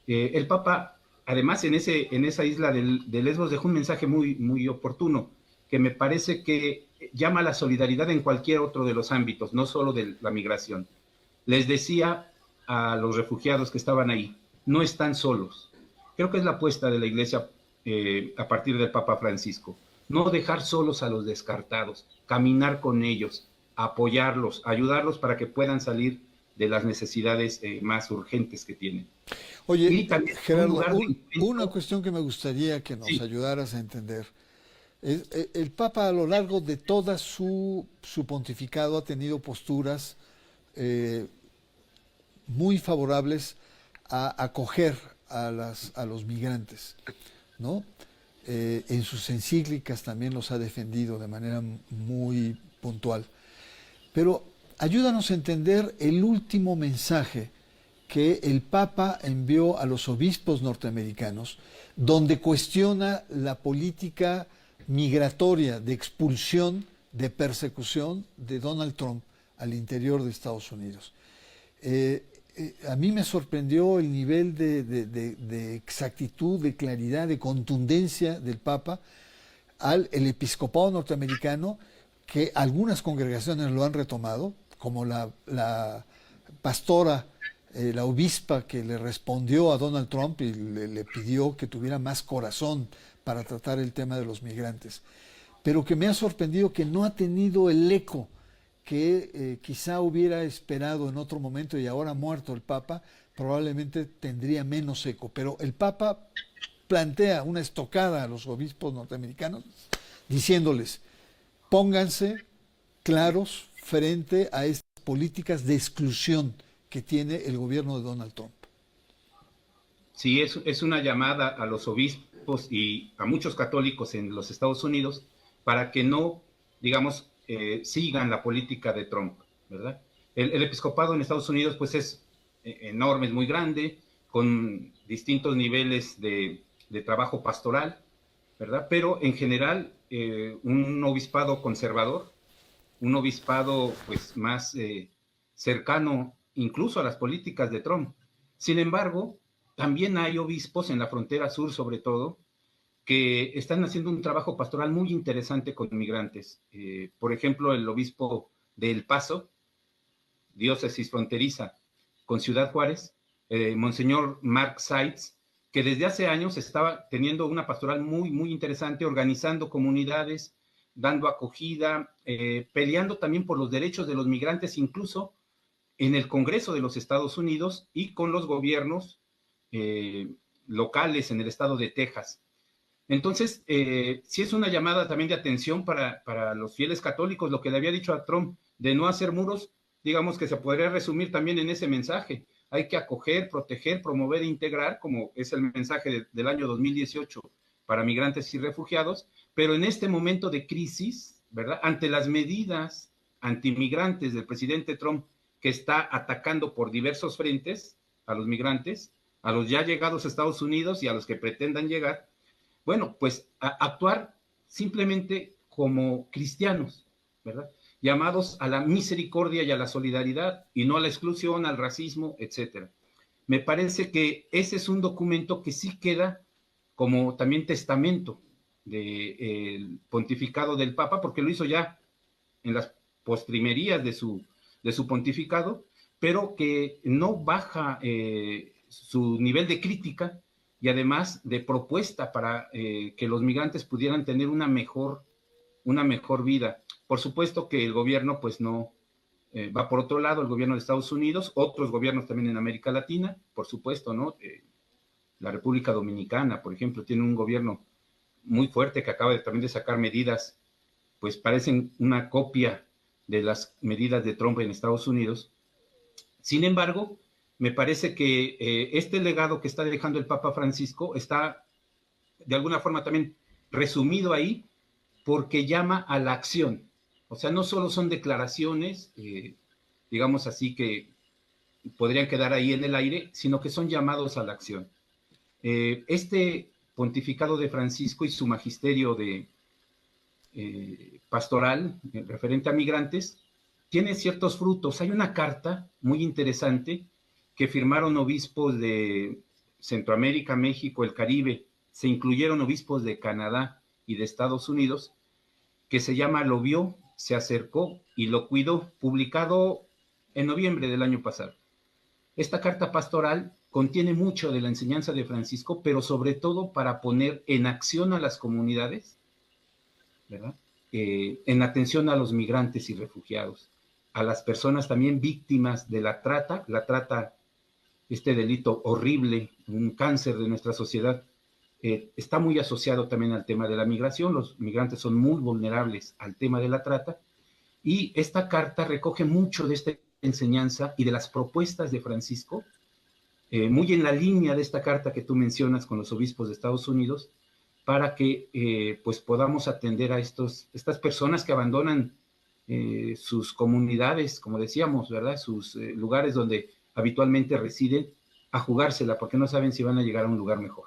El Papa, además, en esa isla de Lesbos dejó un mensaje muy, muy oportuno, que me parece que llama a la solidaridad en cualquier otro de los ámbitos, no solo de la migración. Les decía a los refugiados que estaban ahí, no están solos. Creo que es la apuesta de la Iglesia a partir del Papa Francisco. No dejar solos a los descartados, caminar con ellos, apoyarlos, ayudarlos para que puedan salir de las necesidades más urgentes que tienen. Oye, y también Gerardo, una cuestión que me gustaría que nos Sí. ayudaras a entender. El Papa a lo largo de toda su pontificado ha tenido posturas muy favorables a acoger a los migrantes, ¿no? En sus encíclicas también los ha defendido de manera muy puntual. Pero ayúdanos a entender el último mensaje que el Papa envió a los obispos norteamericanos, donde cuestiona la política migratoria de expulsión, de persecución de Donald Trump al interior de Estados Unidos. A mí me sorprendió el nivel de exactitud, de claridad, de contundencia del Papa el episcopado norteamericano, que algunas congregaciones lo han retomado, como la pastora, la obispa que le respondió a Donald Trump y le pidió que tuviera más corazón para tratar el tema de los migrantes. Pero que me ha sorprendido que no ha tenido el eco que quizá hubiera esperado en otro momento, y ahora muerto el Papa, probablemente tendría menos eco. Pero el Papa plantea una estocada a los obispos norteamericanos diciéndoles: pónganse claros frente a estas políticas de exclusión que tiene el gobierno de Donald Trump. Sí, es una llamada a los obispos y a muchos católicos en los Estados Unidos para que no, digamos, sigan la política de Trump, ¿verdad? El episcopado en Estados Unidos pues es enorme, es muy grande, con distintos niveles de trabajo pastoral, ¿verdad? Pero en general un obispado conservador, un obispado pues más cercano incluso a las políticas de Trump. Sin embargo, también hay obispos en la frontera sur, sobre todo, que están haciendo un trabajo pastoral muy interesante con migrantes. Por ejemplo, el obispo de El Paso, diócesis fronteriza con Ciudad Juárez, Monseñor Mark Seitz, que desde hace años estaba teniendo una pastoral muy, muy interesante, organizando comunidades, dando acogida, peleando también por los derechos de los migrantes, incluso en el Congreso de los Estados Unidos y con los gobiernos locales en el estado de Texas. Entonces, sí es una llamada también de atención para los fieles católicos, lo que le había dicho a Trump de no hacer muros, digamos que se podría resumir también en ese mensaje. Hay que acoger, proteger, promover e integrar, como es el mensaje del año 2018 para migrantes y refugiados, pero en este momento de crisis, ¿verdad? Ante las medidas antimigrantes del presidente Trump, que está atacando por diversos frentes a los migrantes, a los ya llegados a Estados Unidos y a los que pretendan llegar, bueno, pues actuar simplemente como cristianos, ¿verdad? Llamados a la misericordia y a la solidaridad y no a la exclusión, al racismo, etcétera. Me parece que ese es un documento que sí queda como también testamento del pontificado del Papa, porque lo hizo ya en las postrimerías de su pontificado, pero que no baja su nivel de crítica y además de propuesta para que los migrantes pudieran tener una mejor vida. Por supuesto que el gobierno pues no va por otro lado, el gobierno de Estados Unidos, otros gobiernos también en América Latina, por supuesto, ¿no? La República Dominicana, por ejemplo, tiene un gobierno muy fuerte que acaba también de sacar medidas, pues parecen una copia de las medidas de Trump en Estados Unidos. Sin embargo, me parece que este legado que está dejando el Papa Francisco está de alguna forma también resumido ahí, porque llama a la acción. O sea, no solo son declaraciones, digamos así, que podrían quedar ahí en el aire, sino que son llamados a la acción. Este pontificado de Francisco y su magisterio de pastoral referente a migrantes tiene ciertos frutos. Hay una carta muy interesante que firmaron obispos de Centroamérica, México, el Caribe, se incluyeron obispos de Canadá y de Estados Unidos, que se llama Lo vio, se acercó y lo cuidó, publicado en noviembre del año pasado. Esta carta pastoral contiene mucho de la enseñanza de Francisco, pero sobre todo para poner en acción a las comunidades, ¿verdad? En atención a los migrantes y refugiados, a las personas también víctimas de la trata, este delito horrible, un cáncer de nuestra sociedad, está muy asociado también al tema de la migración. Los migrantes son muy vulnerables al tema de la trata, y esta carta recoge mucho de esta enseñanza y de las propuestas de Francisco, muy en la línea de esta carta que tú mencionas con los obispos de Estados Unidos, para que pues podamos atender a estas personas que abandonan sus comunidades, como decíamos, ¿verdad? Sus lugares donde habitualmente residen, a jugársela, porque no saben si van a llegar a un lugar mejor.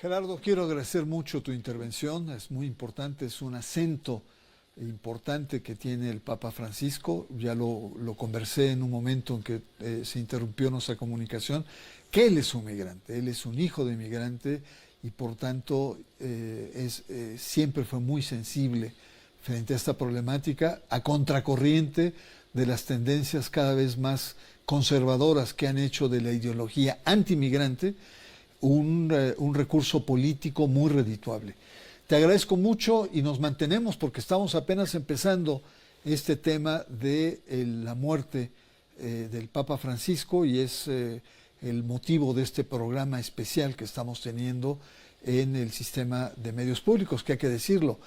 Gerardo, quiero agradecer mucho tu intervención, es muy importante, es un acento importante que tiene el Papa Francisco. Ya lo conversé en un momento en que se interrumpió nuestra comunicación, que él es un migrante, él es un hijo de migrante, y por tanto siempre fue muy sensible frente a esta problemática, a contracorriente de las tendencias cada vez más conservadoras que han hecho de la ideología antimigrante un recurso político muy redituable. Te agradezco mucho y nos mantenemos, porque estamos apenas empezando este tema de la muerte del Papa Francisco, y es el motivo de este programa especial que estamos teniendo en el sistema de medios públicos, que hay que decirlo,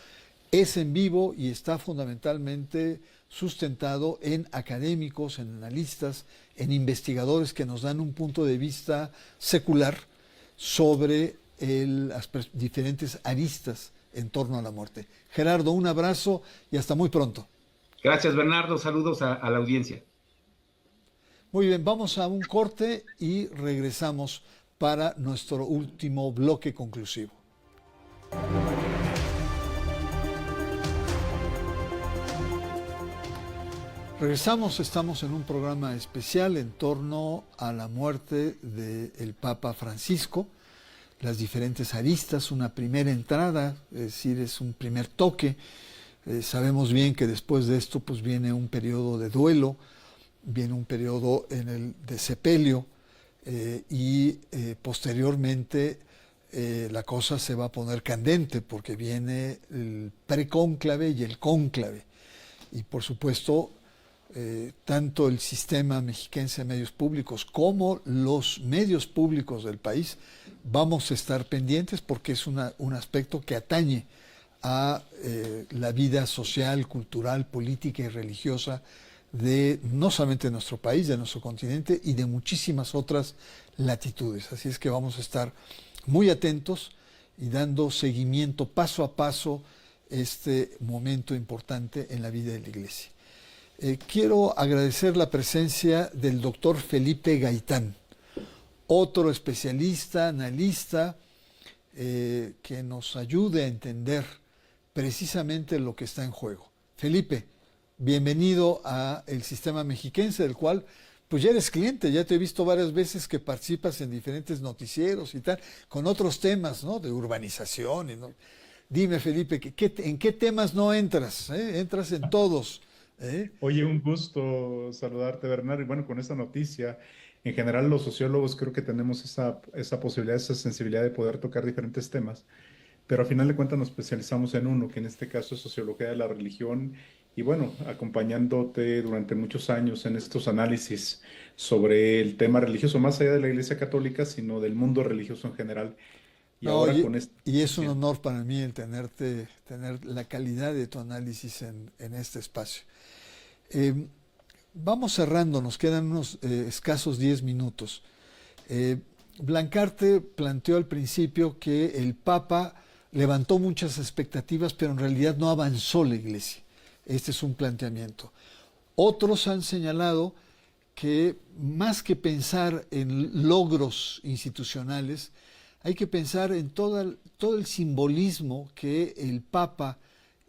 es en vivo y está fundamentalmente sustentado en académicos, en analistas, en investigadores que nos dan un punto de vista secular sobre las diferentes aristas en torno a la muerte. Gerardo, un abrazo y hasta muy pronto. Gracias, Bernardo. Saludos a la audiencia. Muy bien, vamos a un corte y regresamos para nuestro último bloque conclusivo. Regresamos, estamos en un programa especial en torno a la muerte del Papa Francisco, las diferentes aristas, una primera entrada, es decir, es un primer toque. Sabemos bien que después de esto pues viene un periodo de duelo, viene un periodo de sepelio, y posteriormente la cosa se va a poner candente, porque viene el precónclave y el cónclave, y por supuesto tanto el sistema mexiquense de medios públicos como los medios públicos del país vamos a estar pendientes, porque es un aspecto que atañe a la vida social, cultural, política y religiosa de no solamente de nuestro país, de nuestro continente y de muchísimas otras latitudes. Así es que vamos a estar muy atentos y dando seguimiento paso a paso este momento importante en la vida de la Iglesia. Quiero agradecer la presencia del doctor Felipe Gaitán, otro especialista, analista, que nos ayude a entender precisamente lo que está en juego. Felipe, bienvenido a el sistema mexiquense, del cual pues ya eres cliente, ya te he visto varias veces que participas en diferentes noticieros y tal, con otros temas, ¿no? De urbanización. ¿No? Dime, Felipe, ¿en qué temas no entras? Entras en todos. Oye, un gusto saludarte, Bernardo. Y bueno, con esta noticia, en general los sociólogos creo que tenemos esa posibilidad, esa sensibilidad de poder tocar diferentes temas, pero al final de cuentas nos especializamos en uno, que en este caso es sociología de la religión, y bueno, acompañándote durante muchos años en estos análisis sobre el tema religioso, más allá de la Iglesia Católica, sino del mundo religioso en general. Y es un honor para mí el tener la calidad de tu análisis en este espacio. Vamos cerrando, nos quedan unos escasos 10 minutos. Blancarte planteó al principio que el Papa levantó muchas expectativas, pero en realidad no avanzó la Iglesia. Este es un planteamiento. Otros han señalado que más que pensar en logros institucionales, hay que pensar en todo el simbolismo que el Papa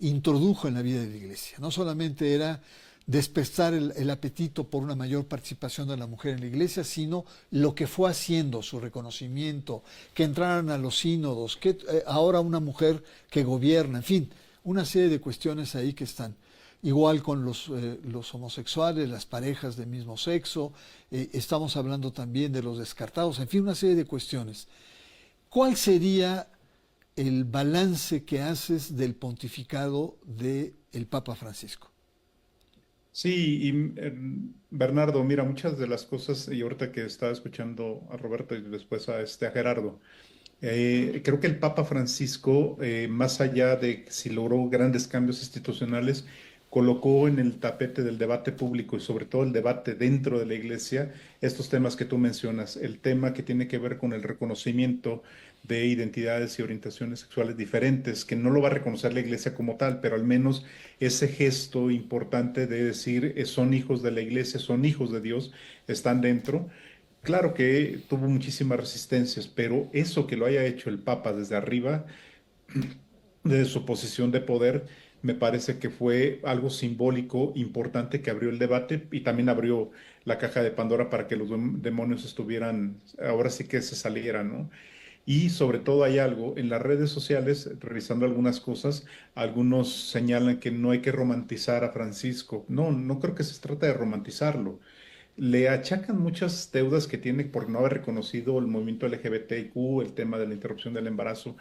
introdujo en la vida de la Iglesia. No solamente era despertar el apetito por una mayor participación de la mujer en la Iglesia, sino lo que fue haciendo, su reconocimiento, que entraran a los sínodos, que ahora una mujer que gobierna, en fin, una serie de cuestiones ahí que están. Igual con los homosexuales, las parejas del mismo sexo, estamos hablando también de los descartados, en fin, una serie de cuestiones. ¿Cuál sería el balance que haces del pontificado del Papa Francisco? Sí, y Bernardo, mira, muchas de las cosas, y ahorita que estaba escuchando a Roberto y después a Gerardo, creo que el Papa Francisco, más allá de si logró grandes cambios institucionales, colocó en el tapete del debate público y sobre todo el debate dentro de la Iglesia estos temas que tú mencionas, el tema que tiene que ver con el reconocimiento de identidades y orientaciones sexuales diferentes, que no lo va a reconocer la Iglesia como tal, pero al menos ese gesto importante de decir son hijos de la Iglesia, son hijos de Dios, están dentro. Claro que tuvo muchísimas resistencias, pero eso que lo haya hecho el Papa desde arriba, desde su posición de poder, me parece que fue algo simbólico, importante, que abrió el debate y también abrió la caja de Pandora para que los demonios estuvieran, ahora sí que se salieran, ¿no? Y sobre todo hay algo, en las redes sociales, revisando algunas cosas, algunos señalan que no hay que romantizar a Francisco. No, no creo que se trate de romantizarlo. Le achacan muchas deudas que tiene por no haber reconocido el movimiento LGBTQ, el tema de la interrupción del embarazo,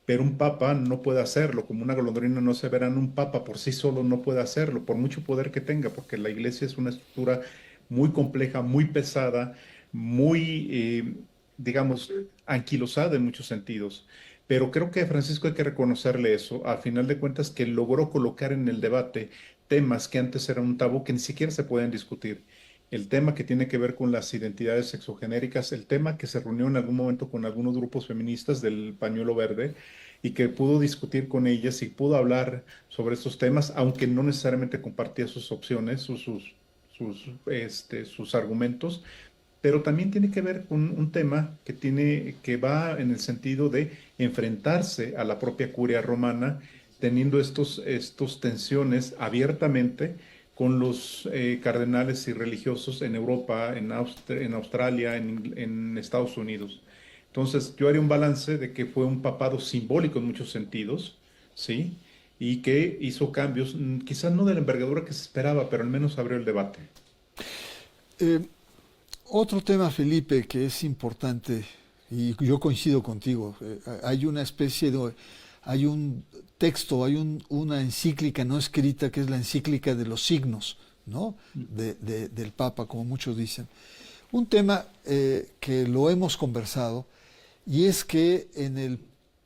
pero un papa no puede hacerlo, como una golondrina no se verá en un papa por sí solo, no puede hacerlo, por mucho poder que tenga, porque la Iglesia es una estructura muy compleja, muy pesada, muy, digamos, anquilosada en muchos sentidos. Pero creo que a Francisco hay que reconocerle eso, a final de cuentas que logró colocar en el debate temas que antes eran un tabú que ni siquiera se pueden discutir. El tema que tiene que ver con las identidades sexogenéricas, el tema que se reunió en algún momento con algunos grupos feministas del pañuelo verde y que pudo discutir con ellas y pudo hablar sobre estos temas, aunque no necesariamente compartía sus opciones, sus argumentos, pero también tiene que ver con un tema que va en el sentido de enfrentarse a la propia curia romana, teniendo estos tensiones abiertamente con los cardenales y religiosos en Europa, en Australia, en Estados Unidos. Entonces, yo haría un balance de que fue un papado simbólico en muchos sentidos, ¿sí? Y que hizo cambios, quizás no de la envergadura que se esperaba, pero al menos abrió el debate. Otro tema, Felipe, que es importante, y yo coincido contigo, hay una especie de... Hay un texto, hay una encíclica no escrita que es la encíclica de los signos, ¿no? Del Papa, como muchos dicen. Un tema que lo hemos conversado, y es que en el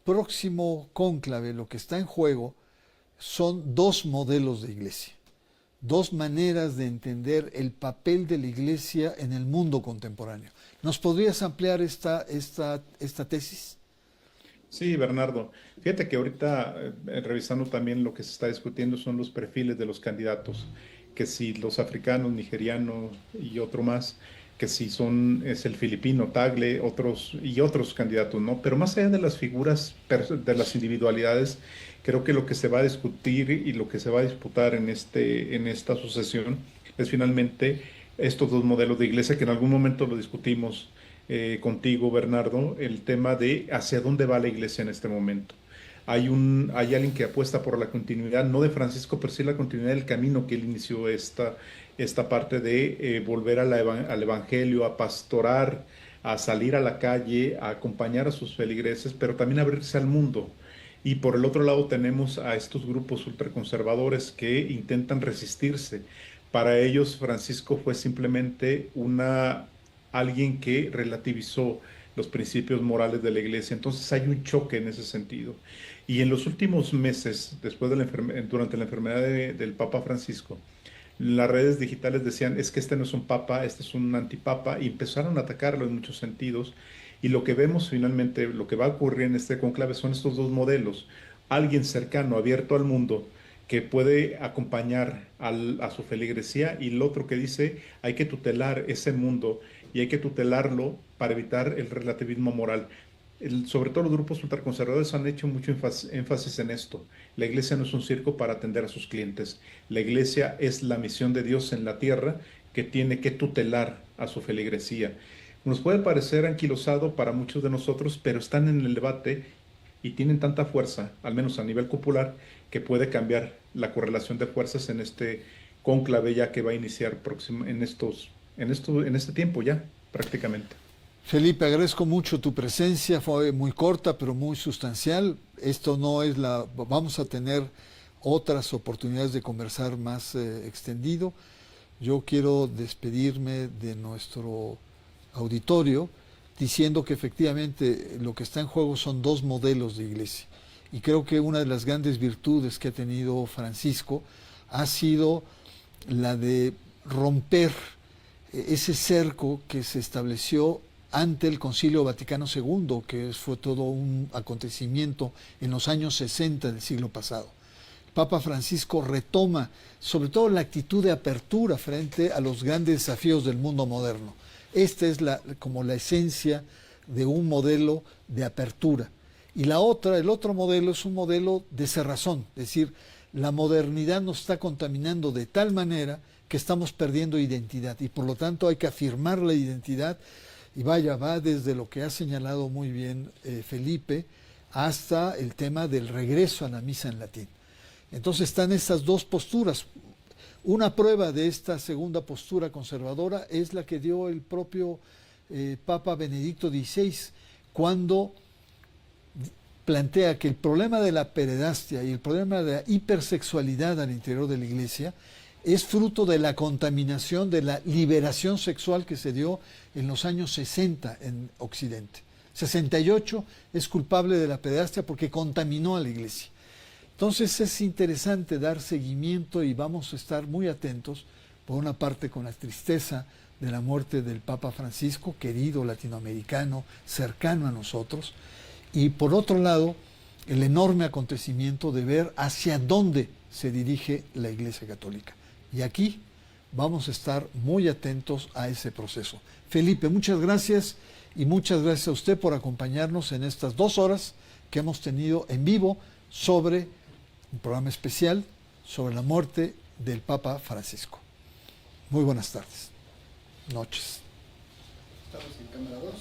próximo cónclave lo que está en juego son dos modelos de iglesia, dos maneras de entender el papel de la Iglesia en el mundo contemporáneo. ¿Nos podrías ampliar esta tesis? Sí, Bernardo. Fíjate que ahorita, revisando también lo que se está discutiendo, son los perfiles de los candidatos, que si los africanos, nigerianos y otro más, que si es el filipino, Tagle, otros candidatos, ¿no? Pero más allá de las figuras, de las individualidades, creo que lo que se va a discutir y lo que se va a disputar en esta sucesión es finalmente estos dos modelos de iglesia que en algún momento lo discutimos contigo, Bernardo, el tema de hacia dónde va la iglesia en este momento. Hay alguien que apuesta por la continuidad, no de Francisco, pero sí la continuidad del camino que él inició esta parte de volver al evangelio, a pastorar, a salir a la calle, a acompañar a sus feligreses, pero también abrirse al mundo. Y por el otro lado tenemos a estos grupos ultraconservadores que intentan resistirse. Para ellos, Francisco fue simplemente alguien que relativizó los principios morales de la iglesia. Entonces hay un choque en ese sentido. Y en los últimos meses, durante la enfermedad del Papa Francisco, las redes digitales decían, es que este no es un papa, este es un antipapa, y empezaron a atacarlo en muchos sentidos. Y lo que vemos finalmente, lo que va a ocurrir en este conclave son estos dos modelos. Alguien cercano, abierto al mundo, que puede acompañar a su feligresía, y el otro que dice hay que tutelar ese mundo y hay que tutelarlo para evitar el relativismo moral. Sobre todo los grupos ultraconservadores han hecho mucho énfasis en esto. La iglesia no es un circo para atender a sus clientes. La iglesia es la misión de Dios en la tierra que tiene que tutelar a su feligresía. Nos puede parecer anquilosado para muchos de nosotros, pero están en el debate y tienen tanta fuerza, al menos a nivel popular, que puede cambiar la correlación de fuerzas en este cónclave ya que va a iniciar en este tiempo ya, prácticamente. Felipe, agradezco mucho tu presencia, fue muy corta pero muy sustancial. Esto no es vamos a tener otras oportunidades de conversar más extendido. Yo quiero despedirme de nuestro auditorio diciendo que efectivamente lo que está en juego son dos modelos de iglesia. Y creo que una de las grandes virtudes que ha tenido Francisco ha sido la de romper ese cerco que se estableció ante el Concilio Vaticano II, que fue todo un acontecimiento en los años 60 del siglo pasado. El Papa Francisco retoma sobre todo la actitud de apertura frente a los grandes desafíos del mundo moderno. Esta es como la esencia de un modelo de apertura. Y el otro modelo es un modelo de cerrazón, es decir, la modernidad nos está contaminando de tal manera que estamos perdiendo identidad y por lo tanto hay que afirmar la identidad. Y vaya, va desde lo que ha señalado muy bien Felipe hasta el tema del regreso a la misa en latín. Entonces están estas dos posturas. Una prueba de esta segunda postura conservadora es la que dio el propio Papa Benedicto XVI cuando plantea que el problema de la pederastia y el problema de la hipersexualidad al interior de la Iglesia es fruto de la contaminación, de la liberación sexual que se dio en los años 60 en Occidente. 68 es culpable de la pederastia porque contaminó a la Iglesia. Entonces es interesante dar seguimiento y vamos a estar muy atentos, por una parte con la tristeza de la muerte del Papa Francisco, querido latinoamericano, cercano a nosotros, y por otro lado el enorme acontecimiento de ver hacia dónde se dirige la Iglesia Católica. Y aquí vamos a estar muy atentos a ese proceso. Felipe, muchas gracias y muchas gracias a usted por acompañarnos en estas 2 horas que hemos tenido en vivo sobre un programa especial sobre la muerte del Papa Francisco. Muy buenas tardes, noches. Estamos en cámara 2.